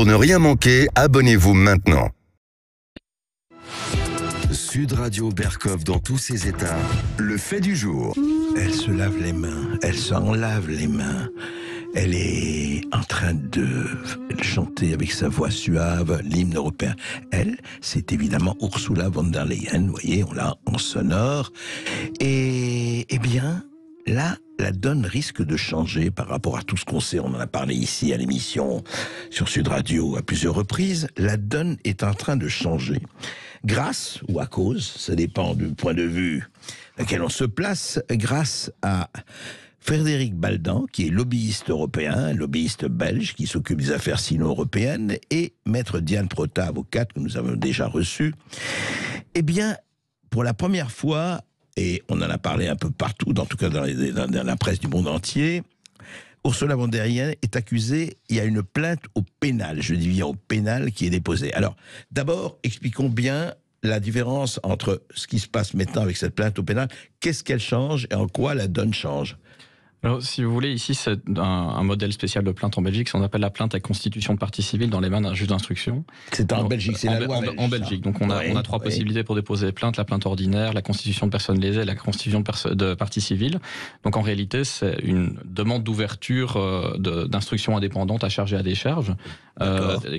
Pour ne rien manquer, abonnez-vous maintenant. Sud Radio Berkov dans tous ses états, le fait du jour. Elle se lave les mains, elle s'en lave les mains. Elle est en train de chanter avec sa voix suave l'hymne européen. Elle, c'est évidemment Ursula von der Leyen. Vous voyez, on l'a en sonore. Et eh bien, là, la donne risque de changer par rapport à tout ce qu'on sait. On en a parlé ici à l'émission sur Sud Radio à plusieurs reprises. La donne est en train de changer. Grâce ou à cause, ça dépend du point de vue auquel on se place, grâce à Frédéric Baldan, qui est lobbyiste européen, lobbyiste belge, qui s'occupe des affaires sino-européennes, et maître Diane Prota, avocate, que nous avons déjà reçue. Eh bien, pour la première fois, et on en a parlé un peu partout, en tout cas dans la presse du monde entier, Ursula von der Leyen est accusée, il y a une plainte au pénal, je dis bien au pénal, qui est déposée. Alors, d'abord, expliquons bien la différence entre ce qui se passe maintenant avec cette plainte au pénal, qu'est-ce qu'elle change et en quoi la donne change. Alors, si vous voulez, ici, c'est un modèle spécial de plainte en Belgique, ce qu'on appelle la plainte à constitution de partie civile dans les mains d'un juge d'instruction. C'est en Belgique, c'est la loi belge. En Belgique. Donc, on a trois possibilités pour déposer les plaintes, la plainte ordinaire, la constitution de personnes lésées et la constitution de partie civile. Donc, en réalité, c'est une demande d'ouverture d'instruction indépendante à charge et à décharge,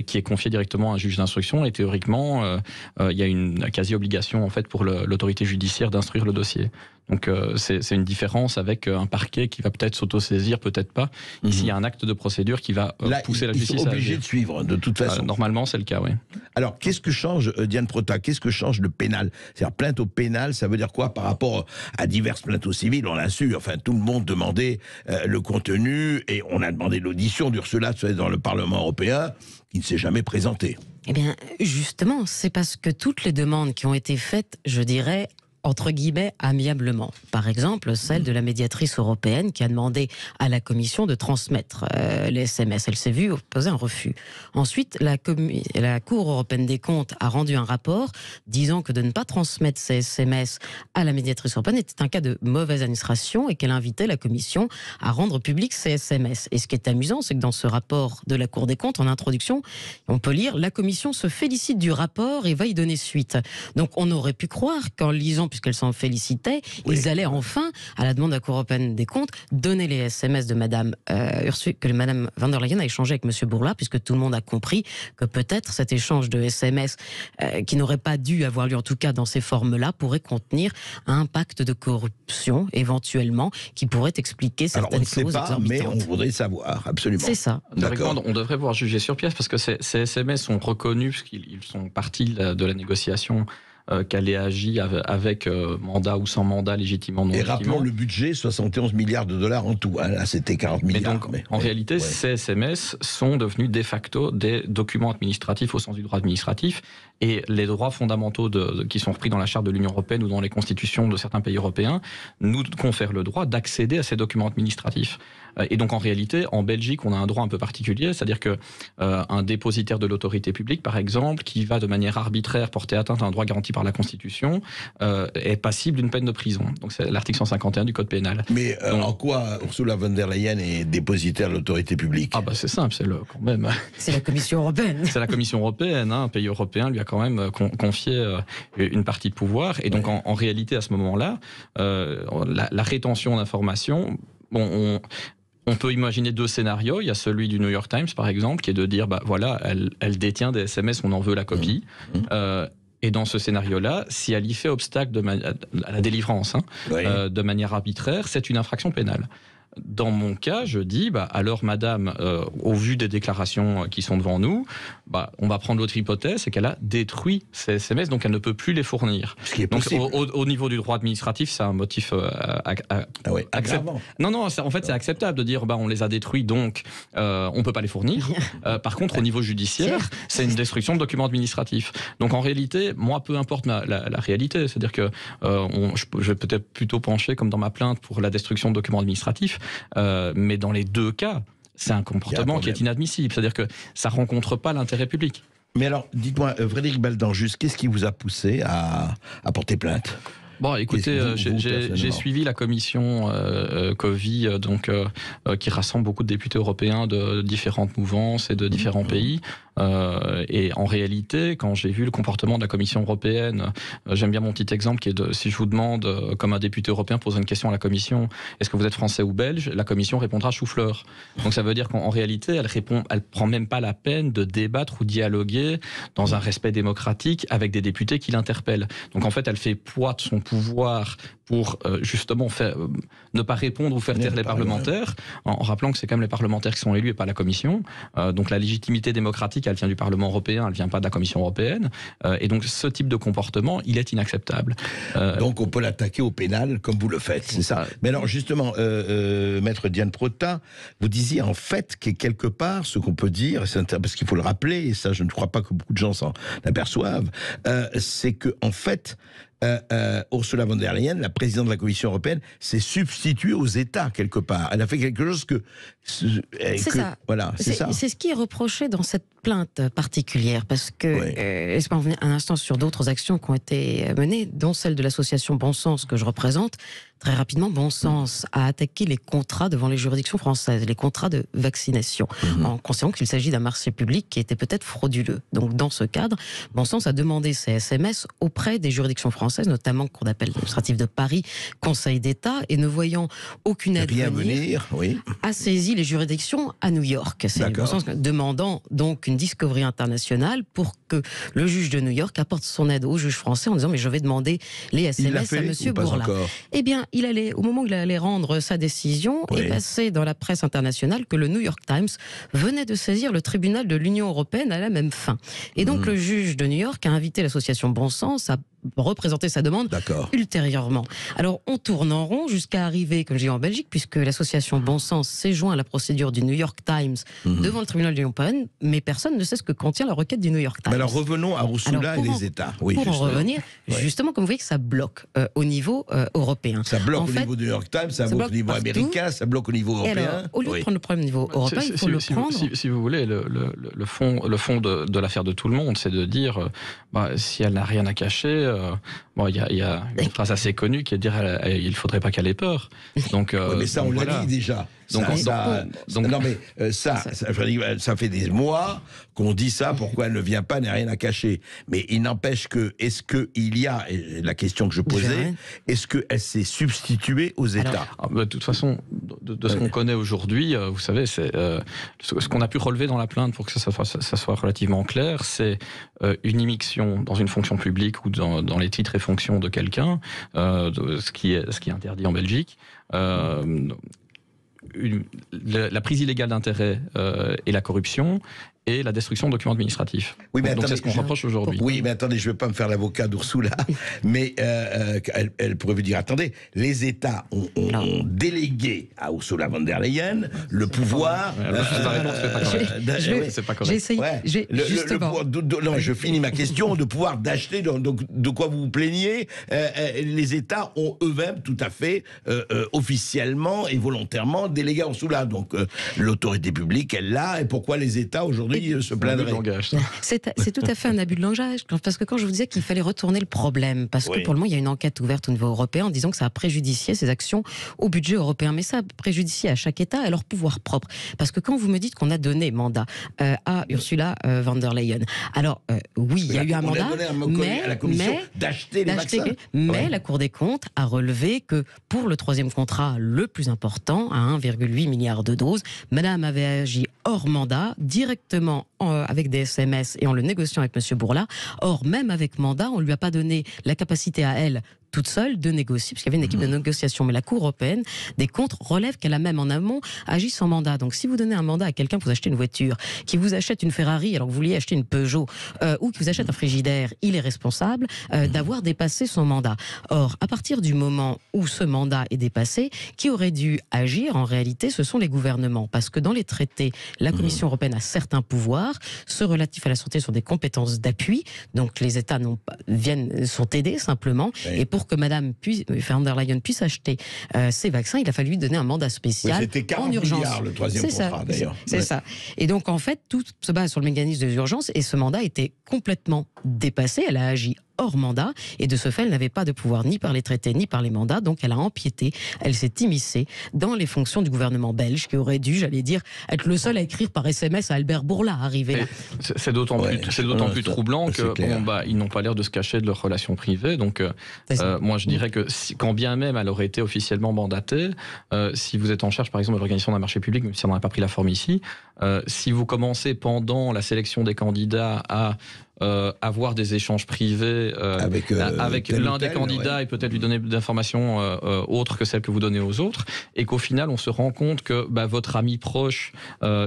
qui est confiée directement à un juge d'instruction. Et théoriquement, il y a une quasi-obligation, en fait, pour l'autorité judiciaire d'instruire le dossier. Donc c'est une différence avec un parquet qui va peut-être s'autosaisir, peut-être pas. Ici, il y a un acte de procédure qui va pousser la justice à agir. Ils sont obligés de suivre, de toute façon. Normalement, c'est le cas, oui. Alors, qu'est-ce que change, Diane Prota, qu'est-ce que change le pénal? C'est-à-dire, plainte au pénal, ça veut dire quoi par rapport à diverses plaintes au civil? On l'a su, enfin, tout le monde demandait le contenu, et on a demandé l'audition d'Ursula dans le Parlement européen, qui ne s'est jamais présentée. Eh bien, justement, c'est parce que toutes les demandes qui ont été faites, je dirais, entre guillemets, amiablement. Par exemple, celle de la médiatrice européenne qui a demandé à la Commission de transmettre les SMS. Elle s'est vue opposer un refus. Ensuite, la Cour européenne des comptes a rendu un rapport disant que de ne pas transmettre ces SMS à la médiatrice européenne était un cas de mauvaise administration et qu'elle invitait la Commission à rendre public ces SMS. Et ce qui est amusant, c'est que dans ce rapport de la Cour des comptes, en introduction, on peut lire « La Commission se félicite du rapport et va y donner suite ». Donc on aurait pu croire qu'en lisant, puisqu'elle s'en félicitait, ils allaient enfin, à la demande de la Cour européenne des comptes, donner les SMS de Madame que Madame von der Leyen a échangé avec Monsieur Bourla, puisque tout le monde a compris que peut-être cet échange de SMS, qui n'aurait pas dû avoir lieu, en tout cas dans ces formes-là, pourrait contenir un pacte de corruption, éventuellement, qui pourrait expliquer certaines clauses exorbitantes. Mais on voudrait savoir, absolument. C'est ça. On devrait pouvoir juger sur pièce, parce que ces SMS sont reconnus, puisqu'ils sont partie de la négociation qu'elle ait agi avec mandat ou sans mandat, légitimement, non légitimement. Et rappelons le budget, 71 milliards de dollars en tout. Là, c'était 40 milliards. En réalité, ces SMS sont devenus de facto des documents administratifs au sens du droit administratif, et les droits fondamentaux qui sont repris dans la charte de l'Union européenne ou dans les constitutions de certains pays européens nous confèrent le droit d'accéder à ces documents administratifs. Et donc en réalité, en Belgique, on a un droit un peu particulier, c'est-à-dire que un dépositaire de l'autorité publique, par exemple, qui va de manière arbitraire porter atteinte à un droit garanti par la Constitution, est passible d'une peine de prison. Donc c'est l'article 151 du Code pénal. Mais en quoi Ursula von der Leyen est dépositaire de l'autorité publique? Ah bah c'est simple, quand même. C'est la Commission européenne. C'est la Commission européenne, un pays européen lui a quand même confié une partie de pouvoir. Et donc en réalité, à ce moment-là, la rétention d'informations, on peut imaginer deux scénarios. Il y a celui du New York Times, par exemple, qui est de dire, voilà, elle détient des SMS, on en veut la copie. Et dans ce scénario-là, si elle y fait obstacle à la délivrance, de manière arbitraire, c'est une infraction pénale. Dans mon cas, je dis, alors madame, au vu des déclarations qui sont devant nous, on va prendre l'autre hypothèse, c'est qu'elle a détruit ces SMS, donc elle ne peut plus les fournir. Ce qui est possible. Donc au niveau du droit administratif, c'est un motif acceptable. Non, en fait, c'est acceptable de dire, on les a détruits, donc on ne peut pas les fournir. Par contre, au niveau judiciaire, c'est une destruction de documents administratifs. Donc en réalité, moi, peu importe la réalité, c'est-à-dire que je vais peut-être plutôt pencher, comme dans ma plainte, pour la destruction de documents administratifs, mais dans les deux cas, c'est un comportement qui est inadmissible. C'est-à-dire que ça ne rencontre pas l'intérêt public. Mais alors, dites-moi, Frédéric Baldan, juste, qu'est-ce qui vous a poussé à porter plainte ? Bon, écoutez, j'ai suivi la commission Covid, qui rassemble beaucoup de députés européens de différentes mouvances et de différents pays. Et en réalité, quand j'ai vu le comportement de la Commission européenne, j'aime bien mon petit exemple qui est si je vous demande, comme un député européen pose une question à la Commission, est-ce que vous êtes français ou belge, la Commission répondra chou-fleur. Donc ça veut dire qu'en réalité, elle prend même pas la peine de débattre ou dialoguer dans un respect démocratique avec des députés qui l'interpellent. Donc en fait, elle fait poids de son pouvoir pour justement ne pas répondre ou faire taire les parlementaires, en rappelant que c'est quand même les parlementaires qui sont élus et pas la Commission. Donc la légitimité démocratique, elle vient du Parlement européen, elle vient pas de la Commission européenne. Et donc ce type de comportement, il est inacceptable. Donc on peut l'attaquer au pénal comme vous le faites, c'est ça. Mais alors justement, Maître Diane Prota, vous disiez en fait que quelque part, ce qu'on peut dire, parce qu'il faut le rappeler, et ça je ne crois pas que beaucoup de gens s'en aperçoivent, c'est que en fait, Ursula von der Leyen, la présidente de la Commission européenne, s'est substituée aux États quelque part. Elle a fait quelque chose que... C'est ça. Voilà, c'est ça. C'est ce qui est reproché dans cette plainte particulière, parce que, laissez-moi revenir un instant sur d'autres actions qui ont été menées, dont celle de l'association Bon Sens que je représente. Très rapidement, Bon Sens a attaqué les contrats devant les juridictions françaises, les contrats de vaccination, en considérant qu'il s'agit d'un marché public qui était peut-être frauduleux. Donc dans ce cadre, Bon Sens a demandé ces SMS auprès des juridictions françaises, notamment Cour d'appel administrative de Paris, Conseil d'État, et ne voyant aucune aide venir, a saisi les juridictions à New York. C'est Bon Sens demandant donc une discovery internationale pour que le juge de New York apporte son aide au juge français en disant mais je vais demander les SMS à Monsieur Bourla. Eh bien, au moment où il allait rendre sa décision, est passé dans la presse internationale que le New York Times venait de saisir le tribunal de l'Union européenne à la même fin. Et donc le juge de New York a invité l'association Bon Sens à représenter sa demande ultérieurement. Alors on tourne en rond jusqu'à arriver, comme je dis, en Belgique, puisque l'association Bon Sens s'est joint à la procédure du New York Times devant le tribunal de l'Union européenne, mais personne ne sait ce que contient la requête du New York Times. Mais alors revenons à Ursula et les États. Oui, pour en revenir, justement, comme vous voyez que ça bloque au niveau européen. Ça bloque au niveau du New York Times, ça bloque au niveau américain, ça bloque au niveau européen. Et alors, au lieu de prendre le problème au niveau européen, il faut le prendre... Si vous voulez, le fond de l'affaire de tout le monde, c'est de dire, si elle n'a rien à cacher... il y a une phrase assez connue qui est de dire il ne faudrait pas qu'elle ait peur. Donc, mais ça, on l'a dit déjà. Ça fait des mois qu'on dit ça, pourquoi elle ne vient pas, n'a rien à cacher. Mais il n'empêche que, est-ce qu'il y a, la question que je posais, est-ce qu'elle s'est substituée aux États ? De toute façon, de ce qu'on connaît aujourd'hui, vous savez, c'est ce qu'on a pu relever dans la plainte pour que ça soit relativement clair, c'est une immixtion dans une fonction publique ou dans les titres et fonctions de quelqu'un, ce qui est interdit en Belgique. La prise illégale d'intérêt et la corruption et la destruction de documents administratifs. Oui, mais donc c'est ce qu'on reproche aujourd'hui. Oui, mais attendez, je ne vais pas me faire l'avocat d'Ursula, mais elle pourrait vous dire, attendez, les États ont délégué à Ursula von der Leyen le pouvoir... c'est pas correct. J'ai essayé, non, je finis ma question, de pouvoir d'acheter, de quoi vous vous plaignez, les États ont eux-mêmes tout à fait officiellement et volontairement délégué à Ursula. Donc l'autorité publique, elle l'a, et pourquoi les États aujourd'hui se plaindrait. C'est tout à fait un abus de langage, parce que quand je vous disais qu'il fallait retourner le problème, parce que pour le moment il y a une enquête ouverte au niveau européen en disant que ça a préjudicié ces actions au budget européen, mais ça a préjudicié à chaque État à leur pouvoir propre. Parce que quand vous me dites qu'on a donné mandat à Ursula von der Leyen, alors oui, il y a eu un mandat, à la Commission d'acheter les vaccins. Mais la Cour des comptes a relevé que pour le troisième contrat le plus important, à 1,8 milliard de doses, Madame avait agi hors mandat, directement avec des SMS et en le négociant avec M. Bourla. Or, même avec mandat, on ne lui a pas donné la capacité à elle toute seule de négocier, parce qu'il y avait une équipe de négociation. Mais la Cour européenne des comptes relève qu'elle a même en amont agi sans mandat. Donc si vous donnez un mandat à quelqu'un pour vous acheter une voiture, qui vous achète une Ferrari alors que vous vouliez acheter une Peugeot, ou qui vous achète un frigidaire, il est responsable d'avoir dépassé son mandat. Or, à partir du moment où ce mandat est dépassé, qui aurait dû agir, en réalité, ce sont les gouvernements. Parce que dans les traités, la Commission européenne a certains pouvoirs, ceux relatifs à la santé sont des compétences d'appui, donc les États sont aidés simplement, et pour que Madame von der Leyen puisse acheter ces vaccins, il a fallu lui donner un mandat spécial c'était 40 en urgence. Milliards, le troisième contrat, d'ailleurs. C'est ça. Et donc, en fait, tout se base sur le mécanisme des urgences, et ce mandat était complètement dépassé. Elle a agi hors mandat, et de ce fait, elle n'avait pas de pouvoir ni par les traités, ni par les mandats, donc elle a empiété, elle s'est immiscée dans les fonctions du gouvernement belge, qui aurait dû, j'allais dire, être le seul à écrire par SMS à Albert Bourla, arrivé là. C'est d'autant plus troublant que ils n'ont pas l'air de se cacher de leurs relations privées. Donc, moi, je dirais que quand bien même elle aurait été officiellement mandatée, si vous êtes en charge, par exemple, de l'organisation d'un marché public, même si on n'a pas pris la forme ici, si vous commencez pendant la sélection des candidats à avoir des échanges privés avec l'un des candidats et peut-être lui donner d'informations autres que celles que vous donnez aux autres, et qu'au final on se rend compte que votre ami proche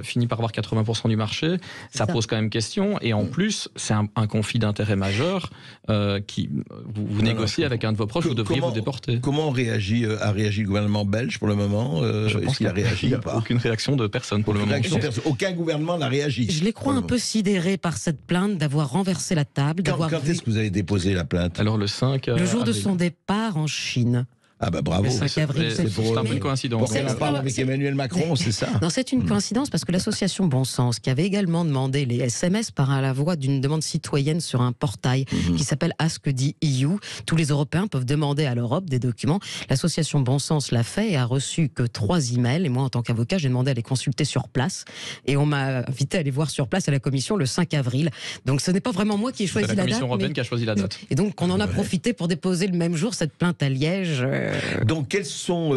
finit par avoir 80% du marché, ça pose quand même question, et en plus c'est un conflit d'intérêts majeur qui vous négociez avec un de vos proches, vous devriez vous déporter. Comment a réagi le gouvernement belge pour le moment? Je pense qu'il a réagi, aucune réaction de personne pour le moment. Aucun gouvernement n'a réagi. Je les crois un peu sidérés par cette plainte d'avoir renversé la table. Quand est-ce que vous avez déposé la plainte? Alors le 5 le jour de son départ en Chine. Ah bah bravo. Le 5 avril, c'est un peu une coïncidence. Pour qu'elle en parle avec Emmanuel Macron, c'est ça? Non, c'est une coïncidence parce que l'association Bon Sens, qui avait également demandé les SMS par la voie d'une demande citoyenne sur un portail qui s'appelle Ask.the.EU, tous les Européens peuvent demander à l'Europe des documents. L'association Bon Sens l'a fait et a reçu que 3 emails. Et moi, en tant qu'avocat, j'ai demandé à les consulter sur place. Et on m'a invité à aller voir sur place à la commission le 5 avril. Donc ce n'est pas vraiment moi qui ai choisi la date. C'est la Commission européenne qui a choisi la date. Et donc on en a profité pour déposer le même jour cette plainte à Liège. Donc, quels sont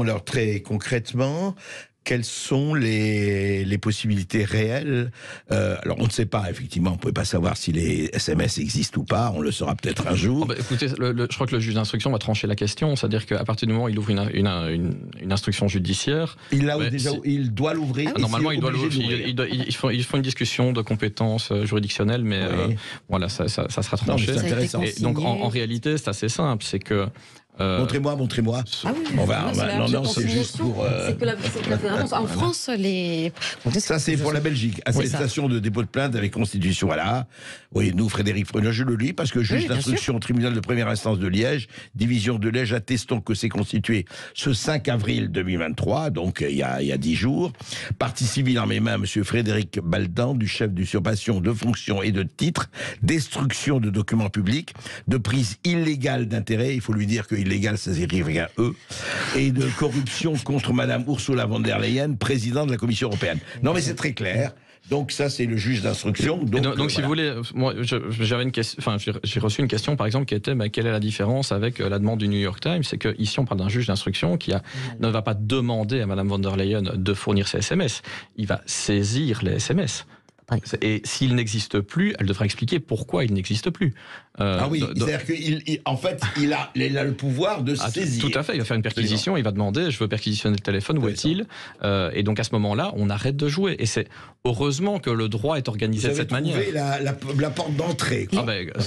alors très concrètement, quelles sont les possibilités réelles? Alors, on ne sait pas, effectivement, on ne peut pas savoir si les SMS existent ou pas, on le saura peut-être un jour. Écoutez, je crois que le juge d'instruction va trancher la question, c'est-dire qu'à partir du moment où il ouvre une instruction judiciaire... Il doit l'ouvrir. Normalement, il doit l'ouvrir. Ils font une discussion de compétences juridictionnelles, mais voilà, ça sera tranché. C'est intéressant. Et donc, en réalité, c'est assez simple, c'est que... Montrez-moi. Ah oui, non, c'est juste pour... En France, Ça, c'est pour la Belgique. Attestation de dépôt de plainte avec constitution. Voilà. Oui, nous, Frédéric Freunot, je le lis parce que juge d'instruction au tribunal de première instance de Liège, division de Liège, attestant que c'est constitué ce 5 avril 2023, donc il y a 10 jours. Partie civile en mes mains, monsieur Frédéric Baldan, du chef d'usurpation de fonctions et de titres, destruction de documents publics, de prise illégale d'intérêt, il faut lui dire que illégal, ça s'écrit à eux, et de corruption contre madame Ursula von der Leyen, présidente de la Commission européenne. Non, mais c'est très clair. Donc ça, c'est le juge d'instruction. Donc si vous voulez, moi, j'avais une question. Enfin, j'ai reçu une question, par exemple, qui était quelle est la différence avec la demande du New York Times? C'est que ici, on parle d'un juge d'instruction qui ne va pas demander à madame von der Leyen de fournir ses SMS. Il va saisir les SMS. Et s'il n'existe plus, elle devra expliquer pourquoi il n'existe plus. C'est-à-dire qu'en fait, il a le pouvoir de saisir. Tout à fait, il va faire une perquisition, il va demander, je veux perquisitionner le téléphone, où est-il? Et donc à ce moment-là, on arrête de jouer. Et c'est heureusement que le droit est organisé de cette manière. Vous avez trouvé la porte d'entrée.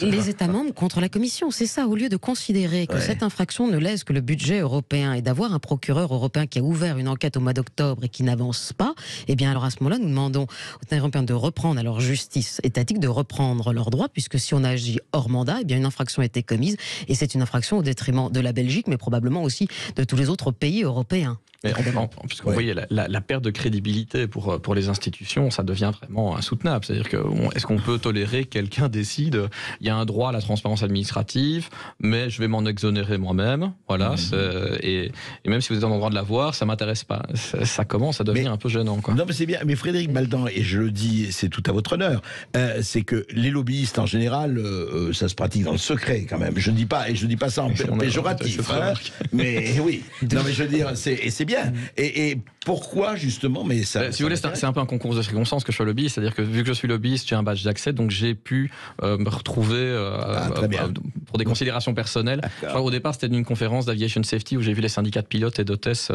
Les États membres contre la Commission, c'est ça. Au lieu de considérer que cette infraction ne laisse que le budget européen et d'avoir un procureur européen qui a ouvert une enquête au mois d'octobre et qui n'avance pas, eh bien alors à ce moment-là, nous demandons aux États européens de reprendre à leur justice étatique, de reprendre leurs droits, puisque si on agit hors mandat, eh bien une infraction a été commise, et c'est une infraction au détriment de la Belgique, mais probablement aussi de tous les autres pays européens. Puisque vous voyez, la perte de crédibilité pour les institutions, ça devient vraiment insoutenable. C'est-à-dire que est-ce qu'on peut tolérer que quelqu'un décide, il y a un droit à la transparence administrative, mais je vais m'en exonérer moi-même. Voilà. Et même si vous êtes en droit de l'avoir, ça m'intéresse pas. Ça commence à devenir un peu gênant, quoi. Non, mais c'est bien. Mais Frédéric Baldan, et je le dis, c'est tout à votre honneur, c'est que les lobbyistes en général, ça se pratique dans le secret quand même. Je dis pas ça en péjoratif, mais oui. Non, mais je veux dire, c'est bien. Et pourquoi justement, mais ça. Si vous voulez, c'est un peu un concours de circonstances que je sois lobbyiste, c'est-à-dire que vu que je suis lobbyiste, j'ai un badge d'accès, donc j'ai pu me retrouver pour des considérations personnelles. Au départ, c'était une conférence d'aviation safety où j'ai vu les syndicats de pilotes et d'hôtesses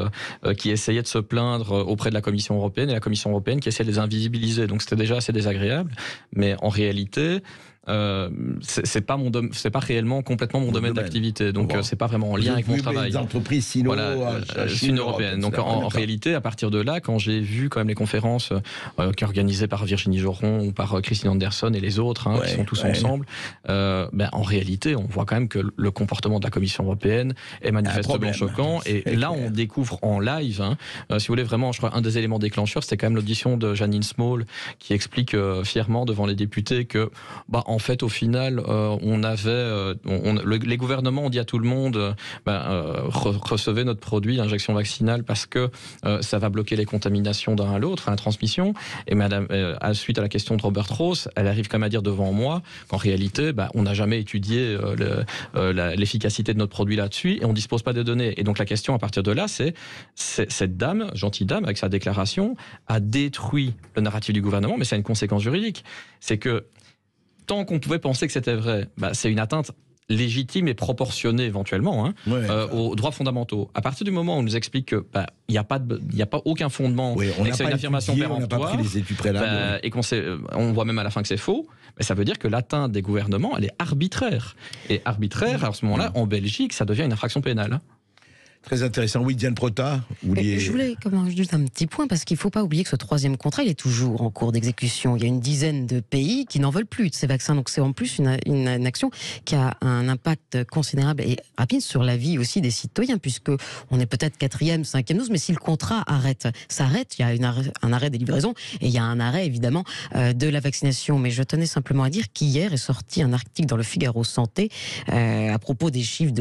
qui essayaient de se plaindre auprès de la Commission européenne, et la Commission européenne qui essayait de les invisibiliser. Donc c'était déjà assez désagréable, mais en réalité, c'est pas réellement complètement mon domaine d'activité, donc c'est pas vraiment en lien avec mon travail. Des entreprises sino-européennes. Donc en réalité, à partir de là, quand j'ai vu quand même les conférences qui organisées par Virginie Joron ou par Christine Anderson et les autres, qui sont tous ensemble, en réalité, on voit quand même que le comportement de la Commission européenne est manifestement choquant. Et là, on découvre en live, si vous voulez vraiment, je crois, un des éléments déclencheurs, c'était quand même l'audition de Janine Small qui explique fièrement devant les députés que, en en fait, au final, les gouvernements ont dit à tout le monde recevez notre produit, l'injection vaccinale, parce que ça va bloquer les contaminations d'un à l'autre, la transmission. Et suite à la question de Robert Ross, elle arrive quand même à dire devant moi qu'en réalité, on n'a jamais étudié l'efficacité de notre produit là-dessus et on ne dispose pas des données. Et donc la question à partir de là, c'est cette dame, gentille dame, avec sa déclaration, a détruit le narratif du gouvernement, mais ça a une conséquence juridique. C'est que tant qu'on pouvait penser que c'était vrai, c'est une atteinte légitime et proportionnée éventuellement aux droits fondamentaux. À partir du moment où on nous explique qu'il n'y a pas aucun fondement, et que c'est une affirmation péremptoire, et on voit même à la fin que c'est faux, ça veut dire que l'atteinte des gouvernements, elle est arbitraire. Et arbitraire, à ce moment-là, en Belgique, ça devient une infraction pénale. Très intéressant. Oui, Diane Prota. Je voulais juste un petit point, parce qu'il ne faut pas oublier que ce troisième contrat, il est toujours en cours d'exécution. Il y a une dizaine de pays qui n'en veulent plus de ces vaccins. Donc c'est en plus une action qui a un impact considérable et rapide sur la vie aussi des citoyens, puisque on est peut-être 4e, 5e dose, mais si le contrat s'arrête, il y a un arrêt des livraisons et il y a un arrêt évidemment de la vaccination. Mais je tenais simplement à dire qu'hier est sorti un article dans le Figaro Santé à propos des chiffres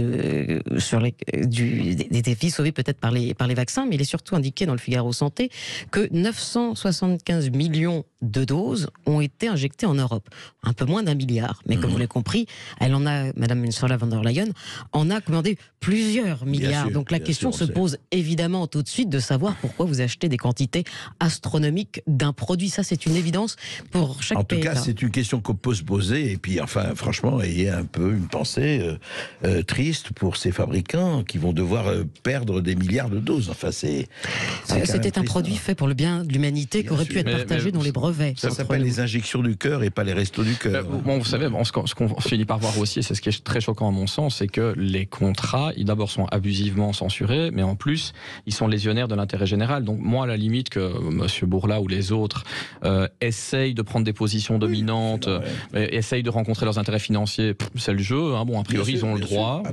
des vies sauvées peut-être par les vaccins, mais il est surtout indiqué dans le Figaro Santé que 975 millions de doses ont été injectées en Europe. Un peu moins d'1 milliard. Mais comme vous l'avez compris, Madame Ursula von der Leyen en a commandé plusieurs milliards. Sûr, donc la question se pose évidemment tout de suite de savoir pourquoi vous achetez des quantités astronomiques d'un produit. Ça, c'est une évidence pour chaque pays. En tout cas, c'est une question qu'on peut se poser. Et puis, franchement, ayez un peu une pensée triste pour ces fabricants qui vont devoir perdre des milliards de doses. C'était un produit fait pour le bien de l'humanité qui aurait pu être partagé dans les brevets. Ça s'appelle les injections du cœur et pas les restos du cœur. Vous savez, ce qu'on finit par voir aussi, c'est ce qui est très choquant à mon sens, c'est que les contrats, ils d'abord sont abusivement censurés, mais en plus, ils sont lésionnaires de l'intérêt général. Donc moi, à la limite que M. Bourla ou les autres essayent de prendre des positions dominantes, essayent de rencontrer leurs intérêts financiers, c'est le jeu. A priori, ils ont le droit,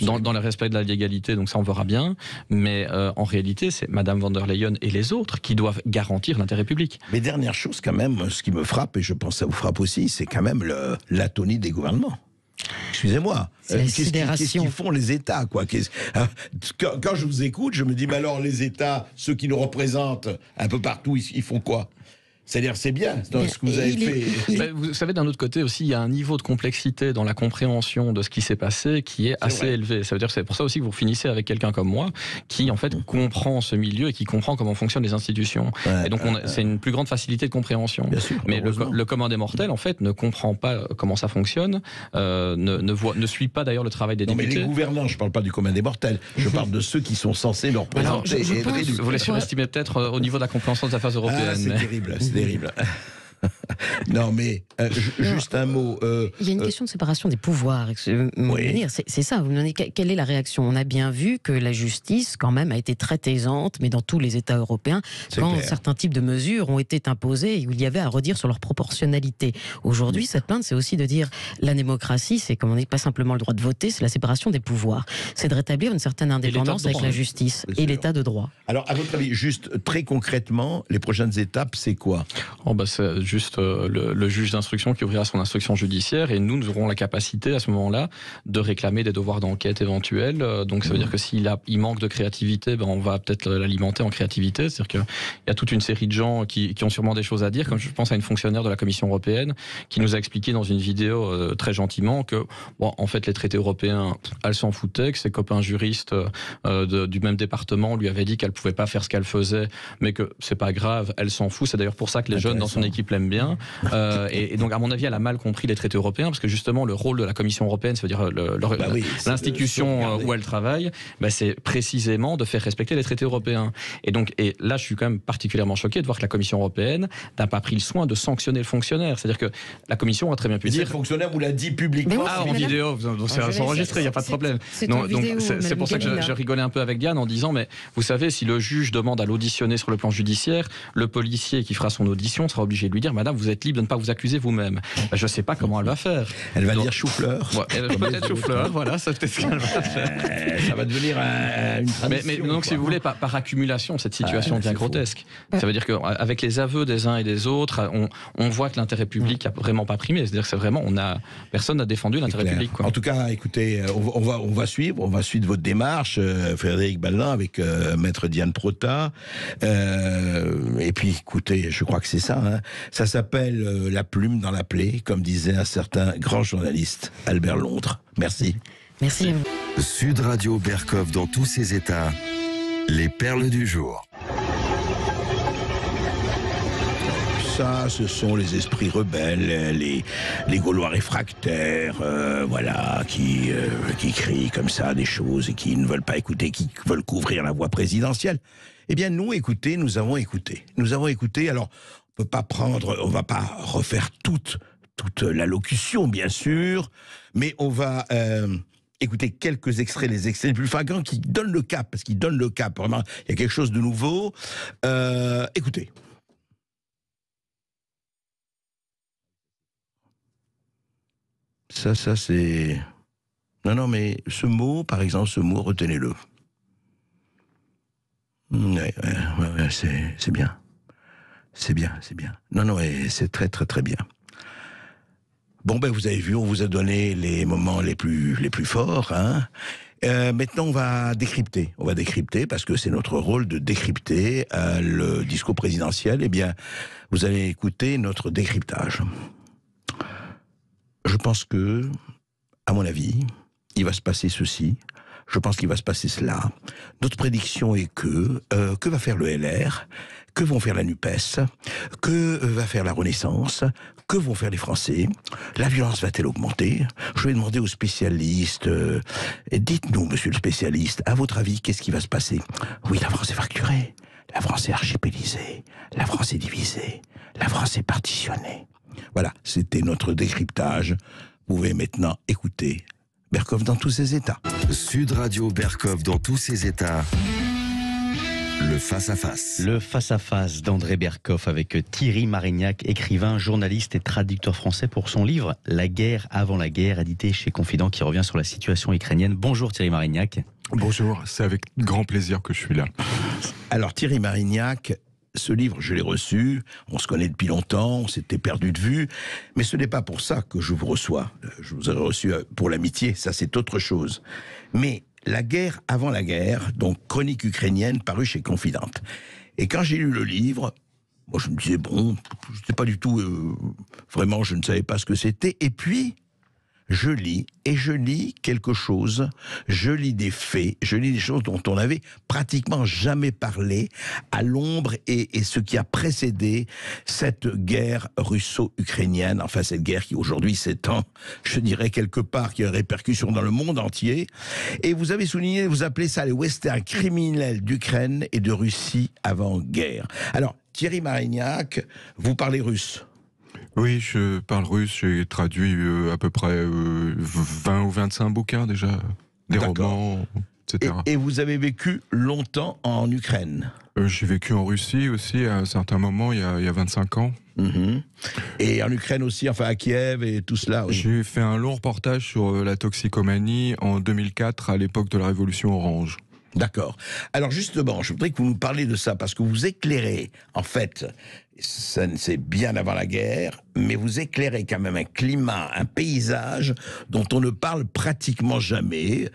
dans le respect de la légalité, donc ça on verra bien. Mais en réalité, c'est Mme von der Leyen et les autres qui doivent garantir l'intérêt public. Mais dernière chose quand même, ce qui me frappe, et je pense que ça vous frappe aussi, c'est quand même l'atonie des gouvernements. Excusez-moi, qu'est-ce qu'ils font les États, quoi? Quand je vous écoute, je me dis, mais alors les États, ceux qui nous représentent un peu partout, ils font quoi? C'est-à-dire, c'est bien dans ce que vous avez fait. Vous savez, d'un autre côté aussi, il y a un niveau de complexité dans la compréhension de ce qui s'est passé qui est assez élevé. Ça veut dire que c'est pour ça aussi que vous finissez avec quelqu'un comme moi qui, en fait, comprend ce milieu et qui comprend comment fonctionnent les institutions. Et donc, c'est une plus grande facilité de compréhension. Bien sûr, mais le commun des mortels, en fait, ne comprend pas comment ça fonctionne, ne suit pas d'ailleurs le travail des députés. Mais les gouvernants, je ne parle pas du commun des mortels, je parle de ceux qui sont censés leur représenter. Vous les surestimez peut-être au niveau de la compréhension des affaires européennes. C'est terrible. Terrible. Non, mais juste un mot. Il y a une question de séparation des pouvoirs. C'est ça. Vous me demandez quelle est la réaction. On a bien vu que la justice, quand même, a été très aisante, mais dans tous les États européens, quand certains types de mesures ont été imposées et où il y avait à redire sur leur proportionnalité. Aujourd'hui, cette plainte, c'est aussi de dire la démocratie, c'est comme on dit, pas simplement le droit de voter, c'est la séparation des pouvoires. C'est de rétablir une certaine indépendance avec la justice et l'état de droit. Alors, à votre avis, juste très concrètement, les prochaines étapes, c'est quoi? C'est juste le juge d'instruction qui ouvrira son instruction judiciaire et nous aurons la capacité à ce moment-là de réclamer des devoirs d'enquête éventuels. Donc ça veut dire que s'il manque de créativité, on va peut-être l'alimenter en créativité. C'est-à-dire qu'il y a toute une série de gens qui ont sûrement des choses à dire, comme je pense à une fonctionnaire de la Commission européenne qui nous a expliqué dans une vidéo très gentiment que en fait les traités européens, elle s'en foutait, que ses copains juristes du même département lui avaient dit qu'elle pouvait pas faire ce qu'elle faisait, mais que c'est pas grave, elle s'en fout. C'est d'ailleurs pour ça que les jeunes dans son équipe l'aime bien. Et donc, à mon avis, elle a mal compris les traités européens, parce que justement, le rôle de la Commission européenne, ça veut dire l'institution où elle travaille, c'est précisément de faire respecter les traités européens. Et là, je suis quand même particulièrement choqué de voir que la Commission européenne n'a pas pris le soin de sanctionner le fonctionnaire. C'est-à-dire que la Commission a très bien pu dire... Le fonctionnaire vous l'a dit publiquement. En vidéo, donc c'est enregistré, il n'y a pas de problème. C'est pour ça que je rigolais un peu avec Diane en disant, mais vous savez, si le juge demande à l'auditionner sur le plan judiciaire, le policier qui fera son audition sera obligé de lui dire, madame, vous êtes libre de ne pas vous accuser vous-même. Je ne sais pas comment elle va faire. Elle va dire chou-fleur. Ouais, peut-être chou-fleur, voilà, c'est peut-être ce qu'elle va faire. Ça va devenir une tradition. Mais donc, si vous voulez, par accumulation, cette situation devient grotesque. Ça veut dire qu'avec les aveux des uns et des autres, on voit que l'intérêt public n'a vraiment pas primé. C'est-à-dire que c'est vraiment, personne n'a défendu l'intérêt public. Quoi. En tout cas, écoutez, on va suivre votre démarche, Frédéric Ballin, avec Maître Diane Prota. Et puis, écoutez, je crois que c'est ça. Hein. Ça s'appelle la plume dans la plaie, comme disait un certain grand journaliste, Albert Londres. Merci. Merci à vous. Sud Radio Berkov dans tous ses états. Les perles du jour. Ça, ce sont les esprits rebelles, les Gaulois réfractaires, voilà, qui crient comme ça des choses et qui ne veulent pas écouter, qui veulent couvrir la voie présidentielle. Eh bien, nous, écoutez, nous avons écouté. Alors, on va pas refaire toute l'allocution, bien sûr, mais on va écouter quelques extraits, les extraits les plus flagrants qui donnent le cap, parce qu'ils donnent le cap. Vraiment, il y a quelque chose de nouveau. Écoutez. Ça, c'est... Non, mais ce mot, par exemple, retenez-le. Ouais, c'est bien. C'est bien. Non, c'est très, très, très bien. Bon, vous avez vu, on vous a donné les moments les plus forts, hein. Maintenant, on va décrypter. Parce que c'est notre rôle de décrypter le discours présidentiel. Eh bien, vous allez écouter notre décryptage. Je pense que, à mon avis, il va se passer ceci. Je pense qu'il va se passer cela. Notre prédiction est que va faire le LR? Que vont faire la NUPES? Que va faire la Renaissance? Que vont faire les Français? La violence va-t-elle augmenter? Je vais demander aux spécialistes. Dites-nous, monsieur le spécialiste, à votre avis, qu'est-ce qui va se passer? Oui, la France est fracturée. La France est archipélisée. La France est divisée. La France est partitionnée. Voilà, c'était notre décryptage. Vous pouvez maintenant écouter Berkov dans tous ses états. Sud Radio Berkov dans tous ses états. Le face-à-face. Le face-à-face d'André Berkov avec Thierry Marignac, écrivain, journaliste et traducteur français pour son livre « La guerre avant la guerre », édité chez Confident, qui revient sur la situation ukrainienne. Bonjour Thierry Marignac. Bonjour, c'est avec grand plaisir que je suis là. Alors Thierry Marignac, ce livre, je l'ai reçu, on se connaît depuis longtemps, on s'était perdu de vue, mais ce n'est pas pour ça que je vous reçois. Je vous ai reçu pour l'amitié, ça c'est autre chose. Mais La guerre avant la guerre, donc chronique ukrainienne parue chez Confident. Et quand j'ai lu le livre, moi je me disais, bon, je sais pas du tout, vraiment je ne savais pas ce que c'était, et puis je lis quelque chose, je lis des faits, je lis des choses dont on n'avait pratiquement jamais parlé à l'ombre et ce qui a précédé cette guerre russo-ukrainienne, enfin cette guerre qui aujourd'hui s'étend, je dirais quelque part, qui a une répercussion dans le monde entier. Et vous avez souligné, vous appelez ça les westerns criminels d'Ukraine et de Russie avant-guerre. Alors, Thierry Marignac, vous parlez russe ? Oui, je parle russe, j'ai traduit à peu près 20 ou 25 bouquins déjà, des romans, etc. Et vous avez vécu longtemps en Ukraine ? J'ai vécu en Russie aussi à un certain moment, il y a 25 ans. Mm-hmm. Et en Ukraine aussi, enfin à Kiev et tout cela. Oui. J'ai fait un long reportage sur la toxicomanie en 2004, à l'époque de la Révolution Orange. D'accord. Alors justement, je voudrais que vous nous parliez de ça, parce que vous éclairez, en fait, c'est bien avant la guerre, mais vous éclairez quand même un climat, un paysage dont on ne parle pratiquement jamais.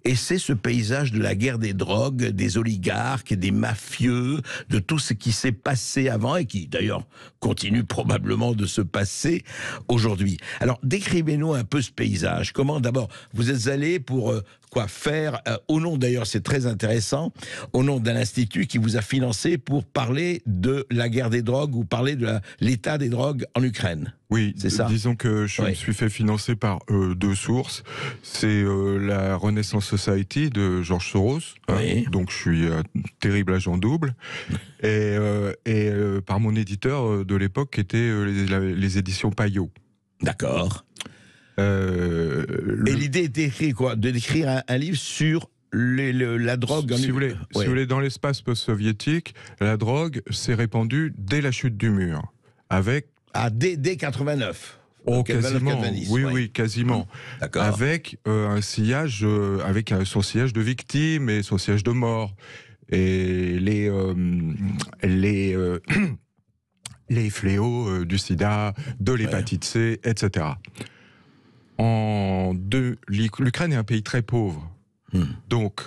Et c'est ce paysage de la guerre des drogues, des oligarques, des mafieux, de tout ce qui s'est passé avant et qui d'ailleurs continue probablement de se passer aujourd'hui. Alors décrivez-nous un peu ce paysage. Comment d'abord vous êtes allé pour faire, au nom d'ailleurs c'est très intéressant, au nom d'un institut qui vous a financé pour parler de la guerre des drogues ou parler de l'état des drogues en Ukraine. Oui, c'est ça. Disons que je me suis fait financer par deux sources. C'est la Renaissance Society de George Soros, donc je suis un terrible agent double, et par mon éditeur de l'époque qui était les éditions Payot. D'accord. Et l'idée était d'écrire un livre sur la drogue. Si vous voulez, dans l'espace post-soviétique, la drogue s'est répandue dès la chute du mur, avec Ah, dès 89. Oh, 89, quasiment. 90, Oui, ouais. oui, quasiment. D'accord. Avec un sillage, son sillage de victimes et son sillage de morts. Et les fléaux du sida, de l'hépatite C, etc. L'Ukraine est un pays très pauvre. Donc,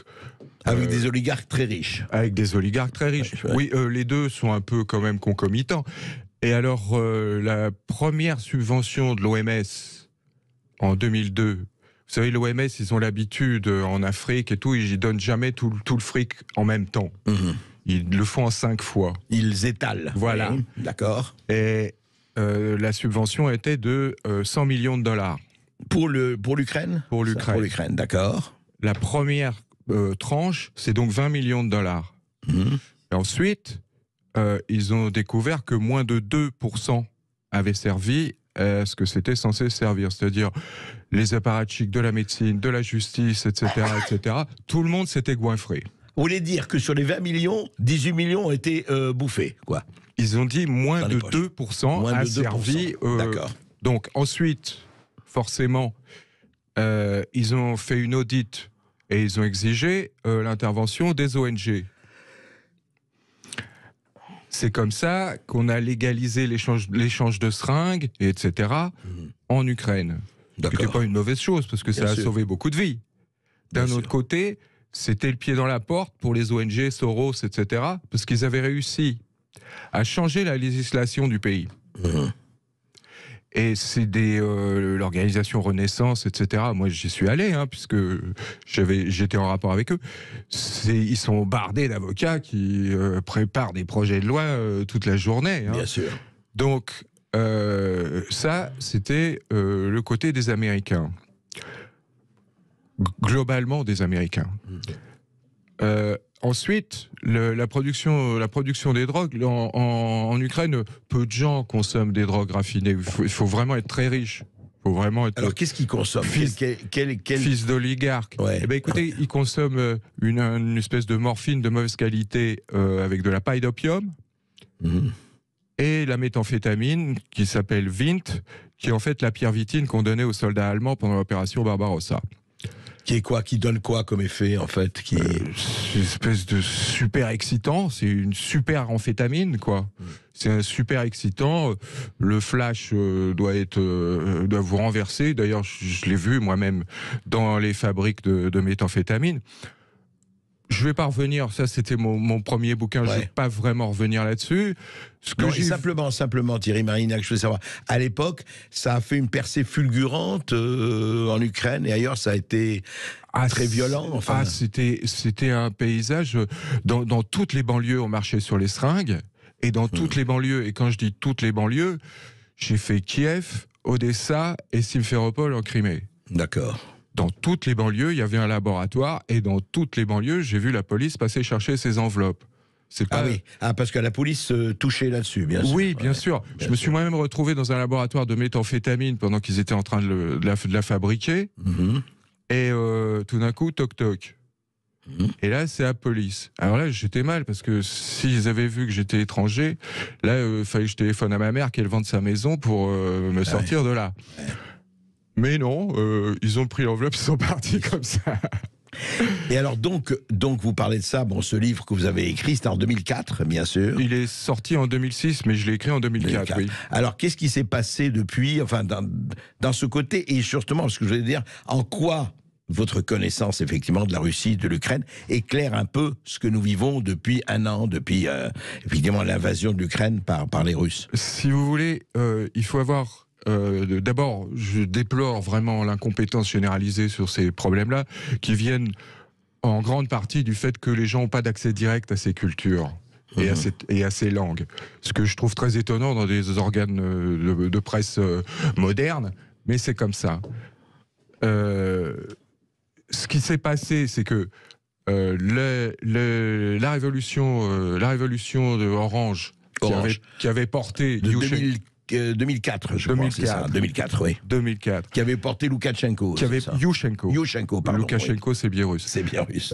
avec des oligarques très riches. Avec des oligarques très riches. Ouais. Oui, les deux sont un peu quand même concomitants. Et alors, la première subvention de l'OMS en 2002, vous savez, l'OMS, ils ont l'habitude en Afrique et tout, ils donnent jamais tout le fric en même temps. Ils le font en 5 fois. Ils étalent. Voilà. Oui, d'accord. Et la subvention était de 100 millions de dollars. Pour l'Ukraine ? Pour l'Ukraine. Pour l'Ukraine, d'accord. La première tranche, c'est donc 20 millions de dollars. Et ensuite, ils ont découvert que moins de 2% avaient servi à ce que c'était censé servir, c'est-à-dire les apparatchiks de la médecine, de la justice, etc., etc. Tout le monde s'était goinfré. Vous voulez dire que sur les 20 millions, 18 millions ont été bouffés, quoi. Ils ont dit moins de 2% a servi. D'accord. Donc ensuite, forcément, ils ont fait une audit et ils ont exigé l'intervention des ONG. C'est comme ça qu'on a légalisé l'échange de seringues, etc., en Ukraine. Ce qui n'était pas une mauvaise chose, parce que ça a sauvé beaucoup de vies. D'un autre côté, c'était le pied dans la porte pour les ONG, Soros, etc., parce qu'ils avaient réussi à changer la législation du pays. Et c'est l'organisation Renaissance, etc. Moi, j'y suis allé, puisque j'étais en rapport avec eux. Ils sont bardés d'avocats qui préparent des projets de loi toute la journée. Bien sûr. Donc, ça, c'était le côté des Américains. Globalement des Américains. Ensuite, la production des drogues, en Ukraine, peu de gens consomment des drogues raffinées. Il faut vraiment être très riche. Alors, qu'est-ce qu'ils consomment? Fils d'oligarque. Ouais. Eh ben, écoutez, ils consomment une espèce de morphine de mauvaise qualité avec de la paille d'opium et la méthamphétamine qui s'appelle Vint, qui est en fait la pyrvitine qu'on donnait aux soldats allemands pendant l'opération Barbarossa. Qui donne quoi comme effet, en fait? C'est une espèce de super excitant, c'est une super amphétamine, quoi. C'est un super excitant. Le flash doit vous renverser. D'ailleurs, je l'ai vu moi-même dans les fabriques de méthamphétamine. Je ne vais pas revenir, ça c'était mon premier bouquin, je ne vais pas vraiment revenir là-dessus. Simplement, Thierry Marignac, je veux savoir, à l'époque, ça a fait une percée fulgurante en Ukraine et ailleurs, ça a été très violent. Enfin. C'était un paysage. Dans toutes les banlieues, on marchait sur les seringues, et dans toutes les banlieues, et quand je dis toutes les banlieues, j'ai fait Kiev, Odessa et Simferopol en Crimée. D'accord. Dans toutes les banlieues, il y avait un laboratoire, et dans toutes les banlieues, j'ai vu la police passer chercher ses enveloppes. Parce que la police touchait là-dessus, bien sûr. Oui, bien sûr. Je me suis moi-même retrouvé dans un laboratoire de méthamphétamine pendant qu'ils étaient en train de la fabriquer. Et tout d'un coup, toc-toc. Et là, c'est la police. Alors là, j'étais mal, parce que s'ils avaient vu que j'étais étranger, là, il fallait que je téléphone à ma mère qu'elle vende sa maison pour me sortir de là. Mais non, ils ont pris l'enveloppe, ils sont partis comme ça. Et alors, donc vous parlez de ça, ce livre que vous avez écrit, c'était en 2004, bien sûr. Il est sorti en 2006, mais je l'ai écrit en 2004, oui. Alors, qu'est-ce qui s'est passé depuis, dans ce côté, et justement, ce que je voulais dire, en quoi votre connaissance, effectivement, de la Russie, de l'Ukraine, éclaire un peu ce que nous vivons depuis un an, depuis, évidemment, l'invasion de l'Ukraine par les Russes? Si vous voulez, il faut avoir... D'abord, je déplore vraiment l'incompétence généralisée sur ces problèmes-là, qui viennent en grande partie du fait que les gens n'ont pas d'accès direct à ces cultures et à ces langues. Ce que je trouve très étonnant dans des organes de presse modernes, mais c'est comme ça. Ce qui s'est passé, c'est que la révolution de Orange. Qui avait porté... 2004, je crois, c'est ça. 2004, oui. 2004. Qui avait porté Loukachenko. Youshenko, pardon. Loukachenko, oui. C'est biélorusse. C'est biélorusse.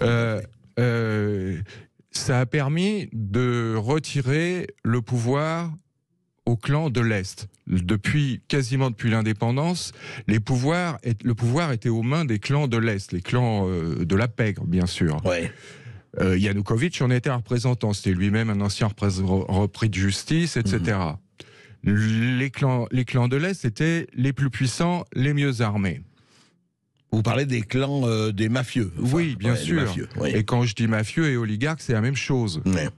Ça a permis de retirer le pouvoir au clan de l'Est. Quasiment depuis l'indépendance, le pouvoir était aux mains des clans de l'Est, les clans de la pègre, bien sûr. Ouais. Yanukovych en était un représentant, c'était lui-même un ancien repris de justice, etc. Les clans de l'Est étaient les plus puissants, les mieux armés. Vous parlez des clans des mafieux. Enfin, oui, bien sûr. Mafieux, oui. Et quand je dis mafieux et oligarques, c'est la même chose. Ouais.